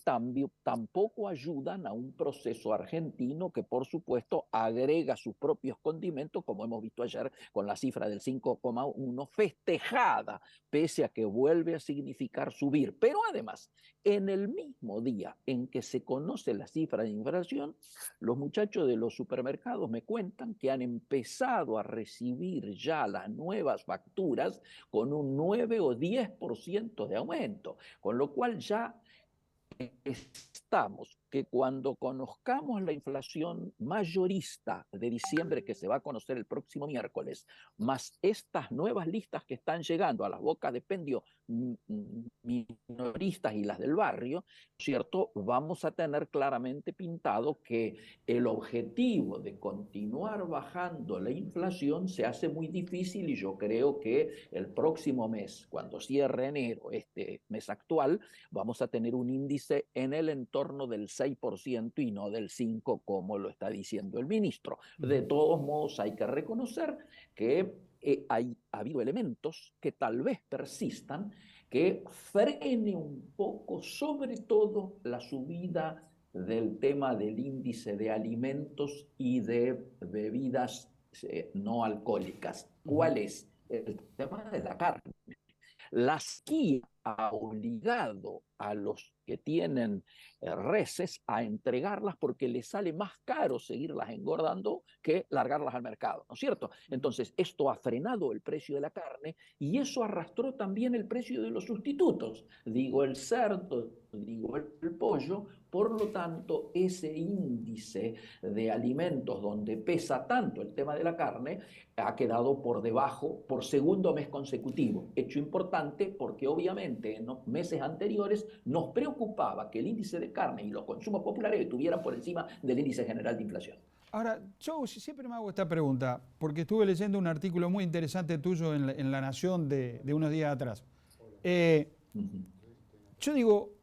[SPEAKER 10] tampoco ayudan a un proceso argentino que, por supuesto, agrega sus propios condimentos, como hemos visto ayer con la cifra del 5,1 festejada, pese a que vuelve a significar subir. Pero además, en el mismo día en que se conoce la cifra de inflación, los muchachos de los supermercados me cuentan que han empezado a recibir ya las nuevas facturas con un 9 o 10% de aumento, con lo cual ya estamos que cuando conozcamos la inflación mayorista de diciembre, que se va a conocer el próximo miércoles, más estas nuevas listas que están llegando a las bocas de pendio minoristas y las del barrio, ¿cierto? Vamos a tener claramente pintado que el objetivo de continuar bajando la inflación se hace muy difícil, y yo creo que el próximo mes, cuando cierre enero, este mes actual, vamos a tener un índice en el entorno del 6% y no del 5%, como lo está diciendo el ministro. De todos modos, hay que reconocer que ha habido elementos que tal vez persistan, que frene un poco, sobre todo la subida del tema del índice de alimentos y de bebidas no alcohólicas. ¿Cuál es? El tema de la carne. La sequía ha obligado a los que tienen reses a entregarlas porque les sale más caro seguirlas engordando que largarlas al mercado, ¿no es cierto? Entonces, esto ha frenado el precio de la carne y eso arrastró también el precio de los sustitutos. Digo, el cerdo, digo, el pollo. Por lo tanto, ese índice de alimentos donde pesa tanto el tema de la carne ha quedado por debajo por segundo mes consecutivo. Hecho importante porque obviamente en los meses anteriores nos preocupaba que el índice de carne y los consumos populares estuvieran por encima del índice general de inflación.
[SPEAKER 1] Ahora, yo siempre me hago esta pregunta, porque estuve leyendo un artículo muy interesante tuyo en La Nación de unos días atrás. Yo digo,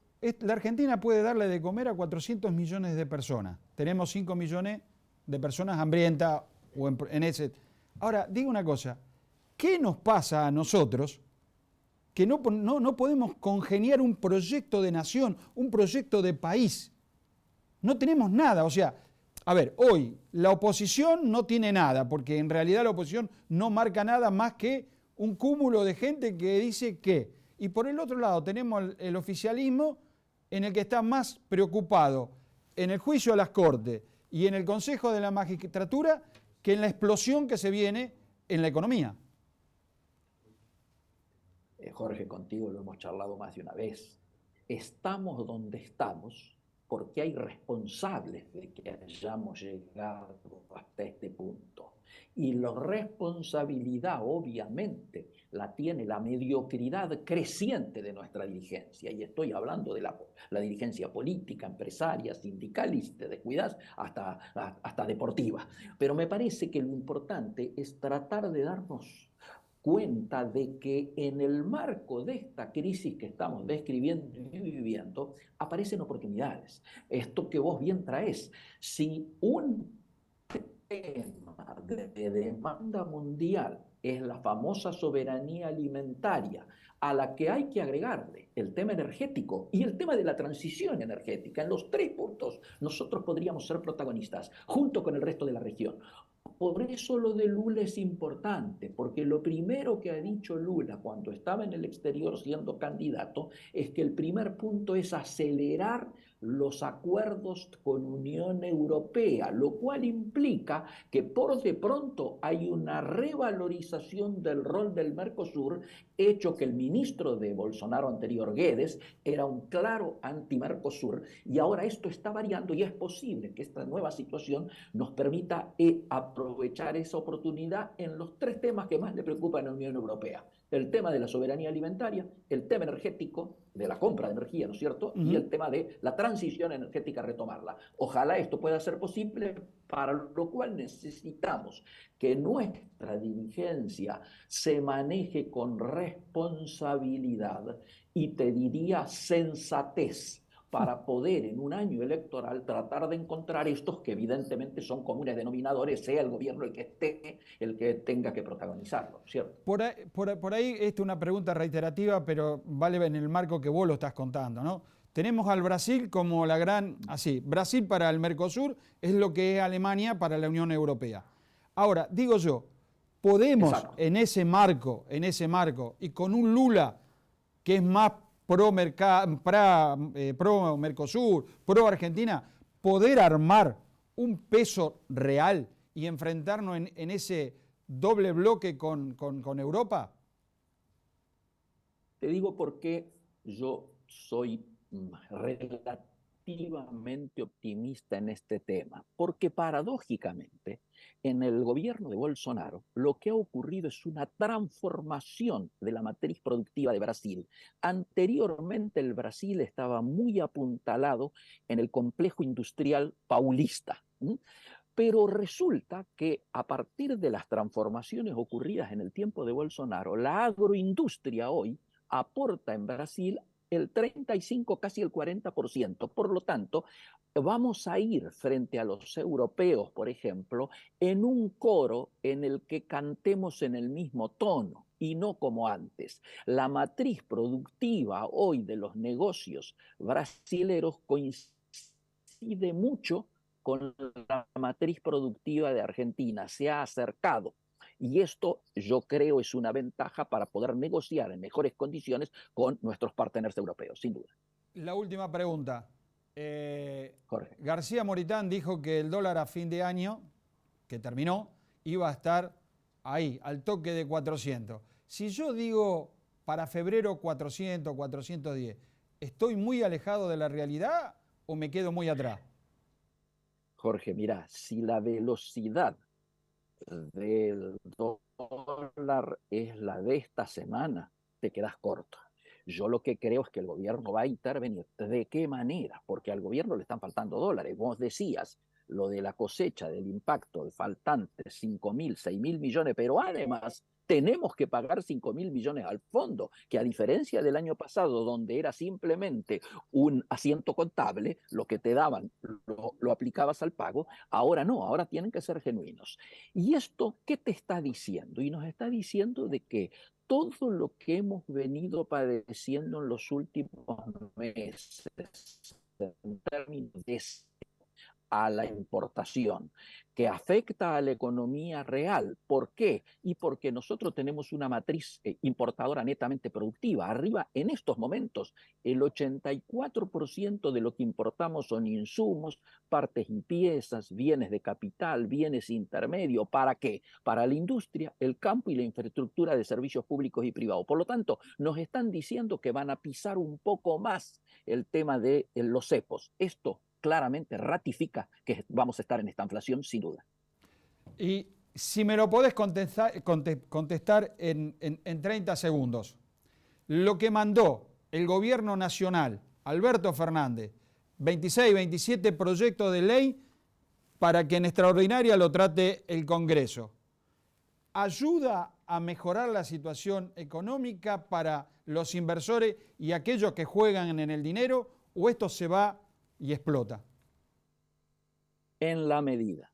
[SPEAKER 1] la Argentina puede darle de comer a 400 millones de personas. Tenemos 5 millones de personas hambrientas o en ese. Ahora, digo una cosa, ¿qué nos pasa a nosotros que no podemos congeniar un proyecto de nación, un proyecto de país? No tenemos nada, o sea, a ver, hoy la oposición no tiene nada, porque en realidad la oposición no marca nada más que un cúmulo de gente que dice que. Y por el otro lado tenemos el oficialismo en el que está más preocupado en el juicio a las Cortes y en el Consejo de la Magistratura que en la explosión que se viene en la economía.
[SPEAKER 10] Jorge, contigo lo hemos charlado más de una vez. Estamos donde estamos porque hay responsables de que hayamos llegado hasta este punto. Y la responsabilidad, obviamente, la tiene la mediocridad creciente de nuestra dirigencia, y estoy hablando de la dirigencia política, empresaria, sindical y, si te descuidas, hasta deportiva. Pero me parece que lo importante es tratar de darnos cuenta de que en el marco de esta crisis que estamos describiendo y viviendo, aparecen oportunidades. Esto que vos bien traes, si un tema de demanda mundial es la famosa soberanía alimentaria, a la que hay que agregarle el tema energético y el tema de la transición energética, en los 3 puntos nosotros podríamos ser protagonistas, junto con el resto de la región. Por eso lo de Lula es importante, porque lo primero que ha dicho Lula cuando estaba en el exterior siendo candidato es que el primer punto es acelerar los acuerdos con Unión Europea, lo cual implica que por de pronto hay una revalorización del rol del Mercosur, hecho que el ministro de Bolsonaro anterior, Guedes, era un claro anti-Mercosur, y ahora esto está variando y es posible que esta nueva situación nos permita aprovechar esa oportunidad en los 3 temas que más le preocupan a la Unión Europea. El tema de la soberanía alimentaria, el tema energético, de la compra de energía, ¿no es cierto? Y el tema de la transición energética, retomarla. Ojalá esto pueda ser posible, para lo cual necesitamos que nuestra dirigencia se maneje con responsabilidad y, te diría, sensatez, para poder en un año electoral tratar de encontrar estos que evidentemente son comunes denominadores, sea el gobierno el que esté, el que tenga que protagonizarlo, ¿cierto?
[SPEAKER 1] Por ahí, esta es una pregunta reiterativa, pero vale en el marco que vos lo estás contando, ¿no? Tenemos al Brasil como la gran, Brasil para el Mercosur es lo que es Alemania para la Unión Europea. Ahora, digo yo, podemos en ese marco, y con un Lula que es más pro Mercosur, pro Argentina, poder armar un peso real y enfrentarnos en ese doble bloque con Europa?
[SPEAKER 10] Te digo por qué yo soy relativamente optimista en este tema, porque paradójicamente en el gobierno de Bolsonaro lo que ha ocurrido es una transformación de la matriz productiva de Brasil. Anteriormente el Brasil estaba muy apuntalado en el complejo industrial paulista, pero resulta que a partir de las transformaciones ocurridas en el tiempo de Bolsonaro, la agroindustria hoy aporta en Brasil el 35, casi el 40%. Por lo tanto, vamos a ir frente a los europeos, por ejemplo, en un coro en el que cantemos en el mismo tono y no como antes. La matriz productiva hoy de los negocios brasileros coincide mucho con la matriz productiva de Argentina, se ha acercado. Y esto, yo creo, es una ventaja para poder negociar en mejores condiciones con nuestros parteneros europeos, sin duda.
[SPEAKER 1] La última pregunta.
[SPEAKER 10] Jorge.
[SPEAKER 1] García Moritán dijo que el dólar a fin de año, que terminó, iba a estar ahí, al toque de 400. Si yo digo para febrero 400, 410, ¿estoy muy alejado de la realidad o me quedo muy atrás?
[SPEAKER 10] Jorge, mira, si la velocidad del dólar es la de esta semana, te quedas corto. Yo lo que creo es que el gobierno va a intervenir. ¿De qué manera? Porque al gobierno le están faltando dólares. Vos decías lo de la cosecha, del impacto, el faltante, 5.000, 6.000 millones, pero además tenemos que pagar 5.000 millones al fondo, que a diferencia del año pasado, donde era simplemente un asiento contable, lo que te daban lo aplicabas al pago, ahora no, ahora tienen que ser genuinos. ¿Y esto qué te está diciendo? Y nos está diciendo de que todo lo que hemos venido padeciendo en los últimos meses, en términos de a la importación, que afecta a la economía real. ¿Por qué? Y porque nosotros tenemos una matriz importadora netamente productiva. Arriba, en estos momentos, el 84% de lo que importamos son insumos, partes y piezas, bienes de capital, bienes intermedios. ¿Para qué? Para la industria, el campo y la infraestructura de servicios públicos y privados. Por lo tanto, nos están diciendo que van a pisar un poco más el tema de los cepos. Esto claramente ratifica que vamos a estar en esta inflación, sin duda.
[SPEAKER 1] Y Si me lo podés contestar en 30 segundos. Lo que mandó el gobierno nacional, Alberto Fernández, 26, 27 proyectos de ley para que en extraordinaria lo trate el Congreso, ¿ayuda a mejorar la situación económica para los inversores y aquellos que juegan en el dinero, o esto se va y explota?
[SPEAKER 10] En la medida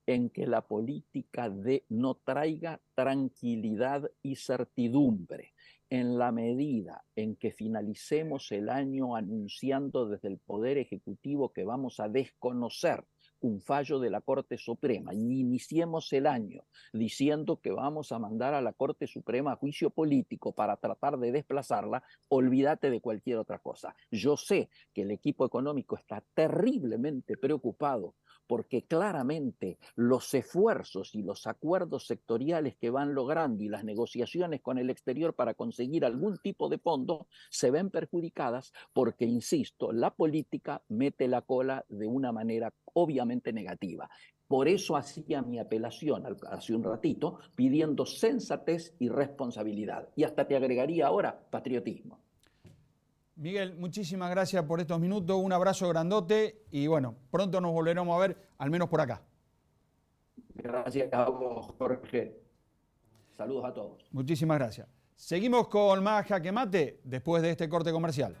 [SPEAKER 10] en que la política no traiga tranquilidad y certidumbre, en la medida en que finalicemos el año anunciando desde el Poder Ejecutivo que vamos a desconocer un fallo de la Corte Suprema y iniciemos el año diciendo que vamos a mandar a la Corte Suprema a juicio político para tratar de desplazarla, olvídate de cualquier otra cosa. Yo sé que el equipo económico está terriblemente preocupado porque claramente los esfuerzos y los acuerdos sectoriales que van logrando y las negociaciones con el exterior para conseguir algún tipo de fondo se ven perjudicadas porque, insisto, la política mete la cola de una manera obviamente negativa. Por eso hacía mi apelación hace un ratito pidiendo sensatez y responsabilidad. Y hasta te agregaría ahora patriotismo.
[SPEAKER 1] Miguel, muchísimas gracias por estos minutos, un abrazo grandote y bueno, pronto nos volveremos a ver, al menos por acá.
[SPEAKER 10] Gracias a vos, Jorge. Saludos a todos.
[SPEAKER 1] Muchísimas gracias. Seguimos con más Jaque Mate después de este corte comercial.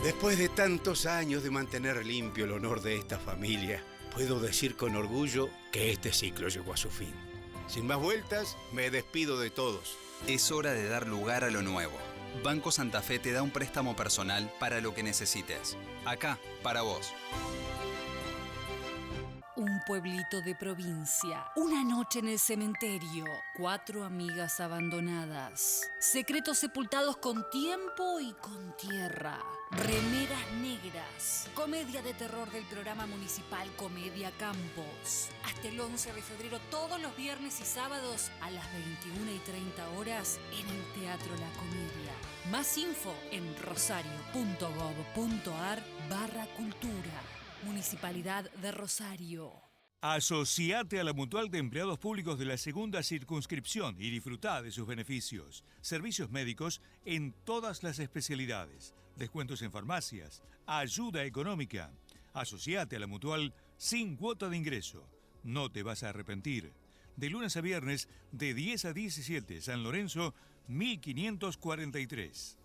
[SPEAKER 4] Después de tantos años de mantener limpio el honor de esta familia, puedo decir con orgullo que este ciclo llegó a su fin. Sin más vueltas, me despido de todos.
[SPEAKER 5] Es hora de dar lugar a lo nuevo. Banco Santa Fe te da un préstamo personal para lo que necesites. Acá, para vos.
[SPEAKER 11] Un pueblito de provincia, una noche en el cementerio, 4 amigas abandonadas, secretos sepultados con tiempo y con tierra, remeras negras, comedia de terror del programa municipal Comedia Campos. Hasta el 11 de febrero, todos los viernes y sábados a las 21:30 horas en el Teatro La Comedia. Más info en rosario.gov.ar/cultura. Municipalidad de Rosario.
[SPEAKER 12] Asociate a la Mutual de Empleados Públicos de la Segunda Circunscripción y disfrutá de sus beneficios. Servicios médicos en todas las especialidades, descuentos en farmacias, ayuda económica. Asociate a la Mutual sin cuota de ingreso. No te vas a arrepentir. De lunes a viernes, de 10 a 17, San Lorenzo, 1543.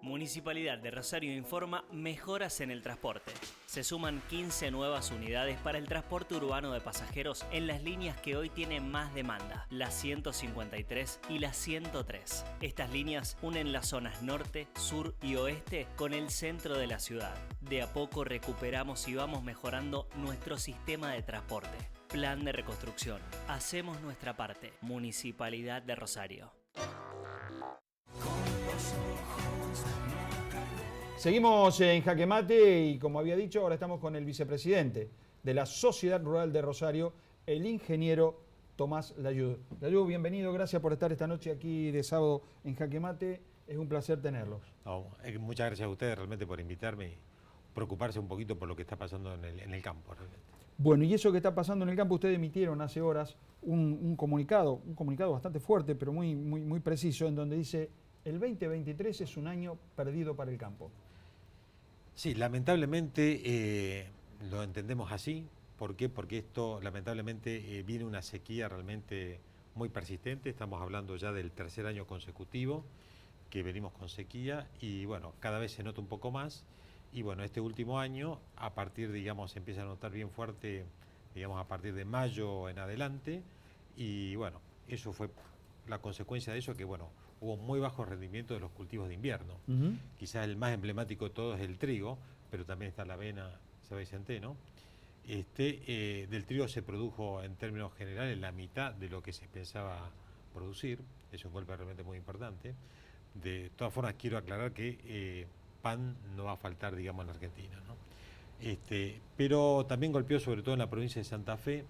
[SPEAKER 6] Municipalidad de Rosario informa mejoras en el transporte. Se suman 15 nuevas unidades para el transporte urbano de pasajeros en las líneas que hoy tienen más demanda, la 153 y la 103. Estas líneas unen las zonas norte, sur y oeste con el centro de la ciudad. De a poco recuperamos y vamos mejorando nuestro sistema de transporte. Plan de reconstrucción. Hacemos nuestra parte. Municipalidad de Rosario.
[SPEAKER 1] Seguimos en Jaque Mate y como había dicho, ahora estamos con el vicepresidente de la Sociedad Rural de Rosario, el ingeniero Tomás Layud. Layud, bienvenido, gracias por estar esta noche aquí de sábado en Jaque Mate, es un placer tenerlos.
[SPEAKER 13] Muchas gracias a ustedes realmente por invitarme y preocuparse un poquito por lo que está pasando en el campo. Realmente.
[SPEAKER 1] Bueno, y eso que está pasando en el campo, ustedes emitieron hace horas un comunicado bastante fuerte, pero muy preciso, en donde dice: el 2023 es un año perdido para el campo.
[SPEAKER 13] Sí, lamentablemente lo entendemos así. ¿Por qué? Porque esto lamentablemente viene una sequía realmente muy persistente. Estamos hablando ya del tercer año consecutivo que venimos con sequía y bueno, cada vez se nota un poco más. Y bueno, este último año, a partir, digamos, se empieza a notar bien fuerte, digamos, a partir de mayo en adelante. Y bueno, eso fue la consecuencia de eso, que bueno, hubo muy bajo rendimiento de los cultivos de invierno. Quizás el más emblemático de todos es el trigo, pero también está la avena, cebada y centeno. Del trigo se produjo en términos generales la mitad de lo que se pensaba producir. Es un golpe realmente muy importante. De todas formas, quiero aclarar que pan no va a faltar, digamos, en la Argentina, ¿no? Pero también golpeó sobre todo en la provincia de Santa Fe,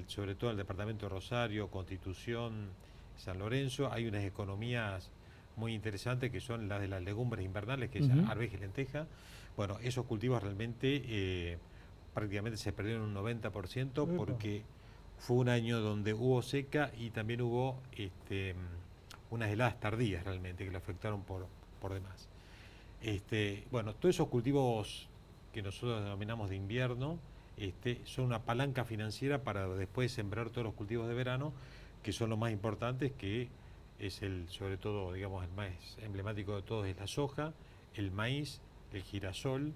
[SPEAKER 13] sobre todo en el departamento de Rosario, Constitución, San Lorenzo. Hay unas economías muy interesantes, que son las de las legumbres invernales, que es arveja y lenteja. Bueno, esos cultivos realmente prácticamente se perdieron un 90% porque fue un año donde hubo seca y también hubo unas heladas tardías realmente que lo afectaron por demás. Bueno, todos esos cultivos que nosotros denominamos de invierno son una palanca financiera para después sembrar todos los cultivos de verano, que son los más importantes, que es sobre todo, digamos, el más emblemático de todos es la soja, el maíz, el girasol,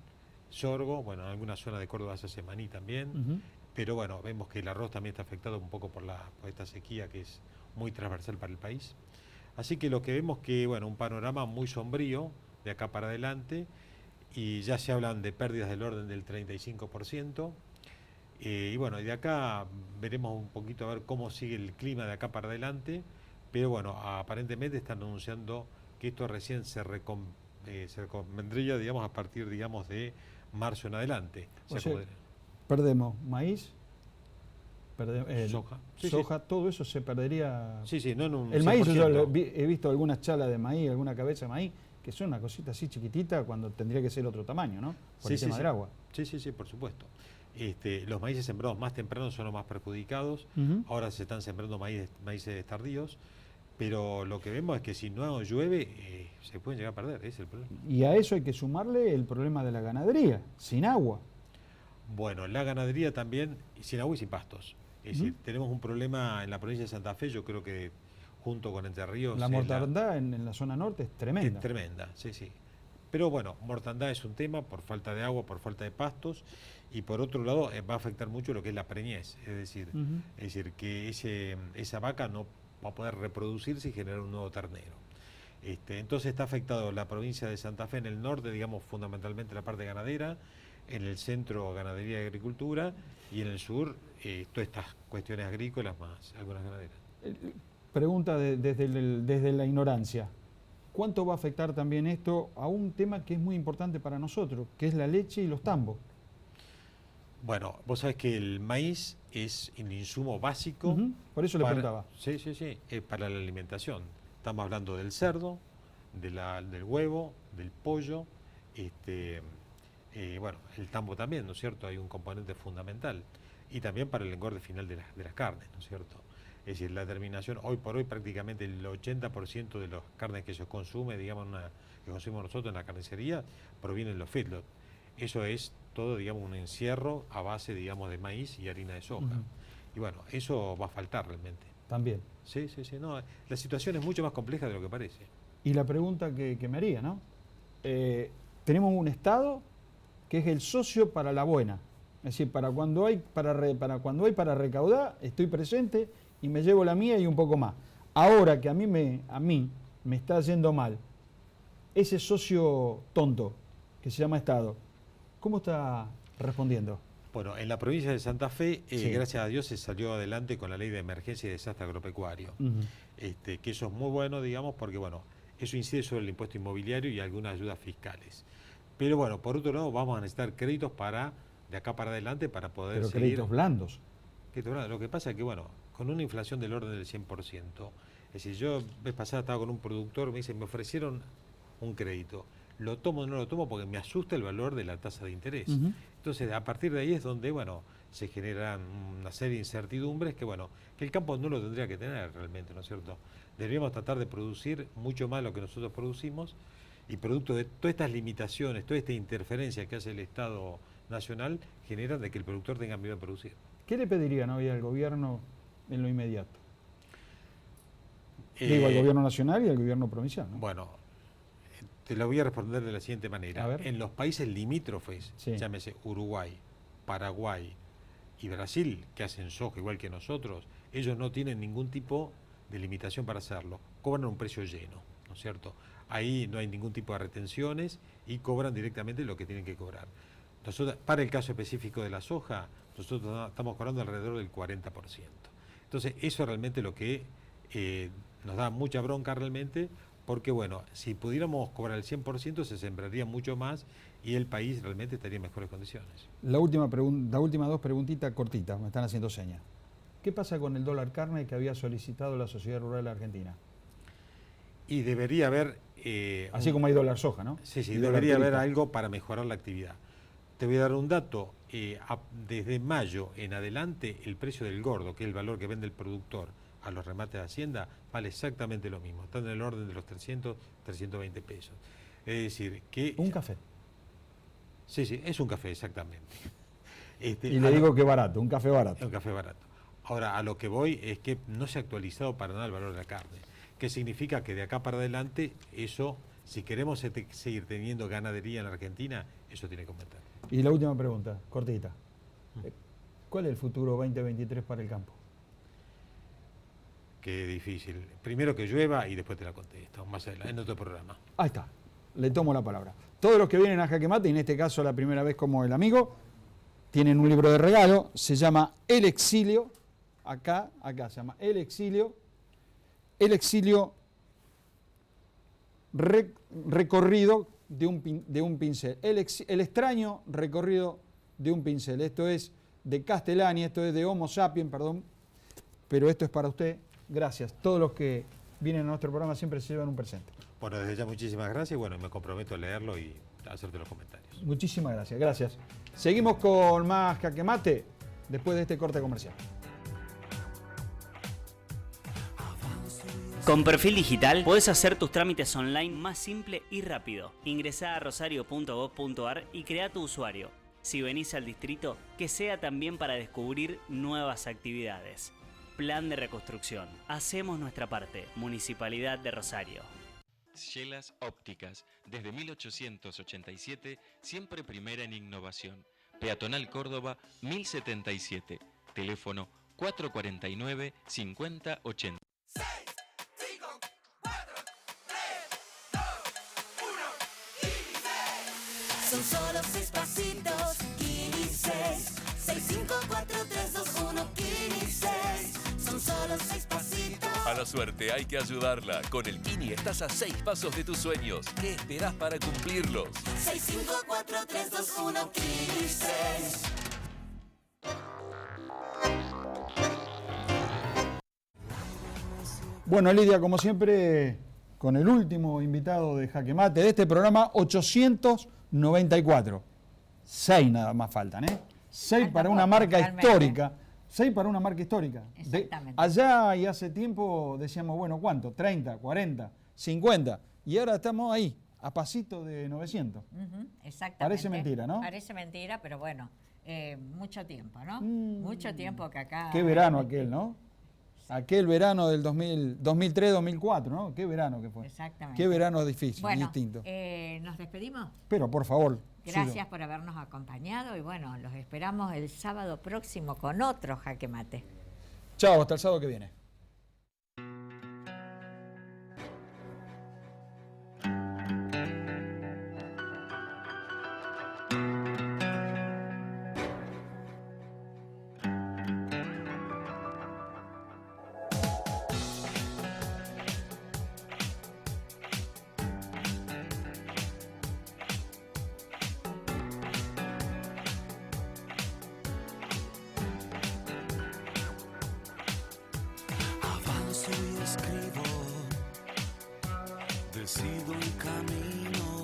[SPEAKER 13] sorgo, bueno, en alguna zona de Córdoba se hace maní también, pero bueno, vemos que el arroz también está afectado un poco por esta sequía que es muy transversal para el país. Así que lo que vemos que, bueno, un panorama muy sombrío de acá para adelante, y ya se hablan de pérdidas del orden del 35%, y bueno, de acá veremos un poquito a ver cómo sigue el clima de acá para adelante, pero bueno, aparentemente están anunciando que esto recién se reconvendría, digamos, a partir, digamos, de marzo en adelante.
[SPEAKER 1] O sea, perdemos maíz,
[SPEAKER 13] soja,
[SPEAKER 1] soja, todo eso se perdería.
[SPEAKER 13] Sí, no en un
[SPEAKER 1] el maíz,
[SPEAKER 13] 100%.
[SPEAKER 1] yo he visto algunas chalas de maíz, alguna cabeza de maíz, que son una cosita así chiquitita cuando tendría que ser otro tamaño, ¿no? Por el tema del agua.
[SPEAKER 13] Sí, por supuesto. Los maíces sembrados más temprano son los más perjudicados. Ahora se están sembrando maíces tardíos, pero lo que vemos es que si no llueve, se pueden llegar a perder, ese es el problema.
[SPEAKER 1] Y a eso hay que sumarle el problema de la ganadería, sin agua.
[SPEAKER 13] Bueno, la ganadería también, sin agua y sin pastos. Es decir, tenemos un problema en la provincia de Santa Fe, yo creo que junto con Entre Ríos...
[SPEAKER 1] La mortandad en la zona norte es tremenda.
[SPEAKER 13] Es tremenda, sí. Pero bueno, mortandad es un tema por falta de agua, por falta de pastos, y por otro lado va a afectar mucho lo que es la preñez, es decir, que esa vaca no va a poder reproducirse y generar un nuevo ternero. Entonces está afectado la provincia de Santa Fe en el norte, digamos, fundamentalmente la parte ganadera, en el centro ganadería y agricultura, y en el sur todas estas cuestiones agrícolas más algunas ganaderas.
[SPEAKER 1] Pregunta desde la ignorancia. ¿Cuánto va a afectar también esto a un tema que es muy importante para nosotros, que es la leche y los tambos?
[SPEAKER 13] Bueno, vos sabés que el maíz es un insumo básico.
[SPEAKER 1] Por eso le preguntaba.
[SPEAKER 13] Sí, para la alimentación. Estamos hablando del cerdo, del huevo, del pollo, bueno, el tambo también, ¿no es cierto? Hay un componente fundamental. Y también para el engorde final de las carnes, ¿no es cierto? Es decir, la terminación, hoy por hoy prácticamente el 80% de las carnes que se consume, digamos, que consumimos nosotros en la carnicería, provienen de los feedlots. Eso es todo, digamos, un encierro a base, digamos, de maíz y harina de soja. Y bueno, eso va a faltar realmente.
[SPEAKER 1] También.
[SPEAKER 13] Sí, no, la situación es mucho más compleja de lo que parece.
[SPEAKER 1] Y la pregunta que me haría, ¿no? Tenemos un Estado que es el socio para la buena. Es decir, para cuando hay para recaudar, estoy presente y me llevo la mía y un poco más. Ahora que a mí me está yendo mal, ese socio tonto que se llama Estado, ¿cómo está respondiendo?
[SPEAKER 13] Bueno, en la provincia de Santa Fe, gracias a Dios, se salió adelante con la ley de emergencia y desastre agropecuario. Que eso es muy bueno, digamos, porque bueno, eso incide sobre el impuesto inmobiliario y algunas ayudas fiscales. Pero bueno, por otro lado, vamos a necesitar créditos de acá para adelante para poder
[SPEAKER 1] Pero
[SPEAKER 13] seguir.
[SPEAKER 1] Créditos blandos.
[SPEAKER 13] Lo que pasa es que, bueno, con una inflación del orden del 100%, es decir, yo vez pasada estaba con un productor, me dice, me ofrecieron un crédito. Lo tomo o no lo tomo porque me asusta el valor de la tasa de interés. Entonces, a partir de ahí es donde, bueno, se generan una serie de incertidumbres que, bueno, que el campo no lo tendría que tener realmente, ¿no es cierto? Deberíamos tratar de producir mucho más lo que nosotros producimos y producto de todas estas limitaciones, toda esta interferencia que hace el Estado Nacional, generan de que el productor tenga miedo a producir.
[SPEAKER 1] ¿Qué le pedirían hoy al gobierno en lo inmediato? Digo, al gobierno nacional y al gobierno provincial, ¿no?
[SPEAKER 13] Bueno, te lo voy a responder de la siguiente manera. En los países limítrofes, llámese Uruguay, Paraguay y Brasil, que hacen soja igual que nosotros, ellos no tienen ningún tipo de limitación para hacerlo. Cobran un precio lleno, ¿no es cierto? Ahí no hay ningún tipo de retenciones y cobran directamente lo que tienen que cobrar. Nosotros, para el caso específico de la soja, nosotros estamos cobrando alrededor del 40%. Entonces, eso es realmente lo que nos da mucha bronca realmente, porque bueno, si pudiéramos cobrar el 100% se sembraría mucho más y el país realmente estaría en mejores condiciones.
[SPEAKER 1] La última dos preguntitas cortitas, me están haciendo señas. ¿Qué pasa con el dólar carne que había solicitado la Sociedad Rural Argentina?
[SPEAKER 13] Y debería haber...
[SPEAKER 1] Así como hay dólar soja, ¿no?
[SPEAKER 13] Sí,
[SPEAKER 1] Y
[SPEAKER 13] debería haber
[SPEAKER 1] turista.
[SPEAKER 13] algo para mejorar la actividad. Te voy a dar un dato. Desde mayo en adelante, el precio del gordo, que es el valor que vende el productor a los remates de Hacienda, vale exactamente lo mismo. Está en el orden de los 300, 320 pesos. Es decir, que...
[SPEAKER 1] Un café.
[SPEAKER 13] Sí, es un café, exactamente.
[SPEAKER 1] Y le digo que barato, un café barato.
[SPEAKER 13] Un café barato. Ahora, a lo que voy es que no se ha actualizado para nada el valor de la carne. ¿Qué significa? Que de acá para adelante, eso, si queremos seguir teniendo ganadería en la Argentina, eso tiene que aumentar.
[SPEAKER 1] Y la última pregunta, cortita. ¿Cuál es el futuro 2023 para el campo?
[SPEAKER 13] Qué difícil. Primero que llueva y después te la contesto, más adelante, en otro programa.
[SPEAKER 1] Ahí está, le tomo la palabra. Todos los que vienen a Jaque Mate, y en este caso la primera vez como el amigo, tienen un libro de regalo, se llama El Exilio, acá se llama El Exilio recorrido de un pincel, el extraño recorrido de un pincel. Esto es de Castellani, esto es de Homo Sapiens, perdón, pero esto es para usted. Gracias. Todos los que vienen a nuestro programa siempre se llevan un presente.
[SPEAKER 13] Bueno, desde ya muchísimas gracias y bueno, me comprometo a leerlo y a hacerte los comentarios.
[SPEAKER 1] Muchísimas gracias, gracias. Seguimos con más Jaque Mate después de este corte comercial.
[SPEAKER 6] Con Perfil Digital podés hacer tus trámites online más simple y rápido. Ingresá a rosario.gov.ar y crea tu usuario. Si venís al distrito, que sea también para descubrir nuevas actividades. Plan de reconstrucción. Hacemos nuestra parte. Municipalidad de Rosario.
[SPEAKER 14] Chelas Ópticas, desde 1887, siempre primera en innovación. Peatonal Córdoba, 1077. Teléfono 449-5080.
[SPEAKER 7] Son solo 6 pasitos, Kini 6. 6, 5, 4, 3, 2, 1, Kini 6. Son solo 6 pasitos.
[SPEAKER 8] A la suerte hay que ayudarla. Con el Kini estás a 6 pasos de tus sueños. ¿Qué esperás para cumplirlos?
[SPEAKER 7] 6, 5, 4, 3, 2, 1, Kini 6.
[SPEAKER 1] Bueno, Lidia, como siempre, con el último invitado de Jaque Mate de este programa 894. 6 nada más faltan, ¿eh? 6 para una marca histórica. 6 para una marca histórica.
[SPEAKER 2] Exactamente.
[SPEAKER 1] Allá y hace tiempo decíamos, bueno, ¿cuánto? 30, 40, 50. Y ahora estamos ahí, a pasito de 900.
[SPEAKER 2] Exactamente.
[SPEAKER 1] Parece mentira, ¿no?
[SPEAKER 2] Parece mentira, pero bueno, mucho tiempo, ¿no? Mucho tiempo que acá...
[SPEAKER 1] Qué verano aquel, ¿no? Aquel verano del 2003, 2004, ¿no? Qué verano que fue.
[SPEAKER 2] Exactamente.
[SPEAKER 1] Qué verano difícil,
[SPEAKER 2] bueno,
[SPEAKER 1] distinto.
[SPEAKER 2] ¿nos despedimos?
[SPEAKER 1] Pero por favor.
[SPEAKER 2] Gracias por habernos acompañado y bueno, los esperamos el sábado próximo con otro Jaque Mate.
[SPEAKER 1] Chao, hasta el sábado que viene.
[SPEAKER 7] Avanzo y escribo, decido un camino.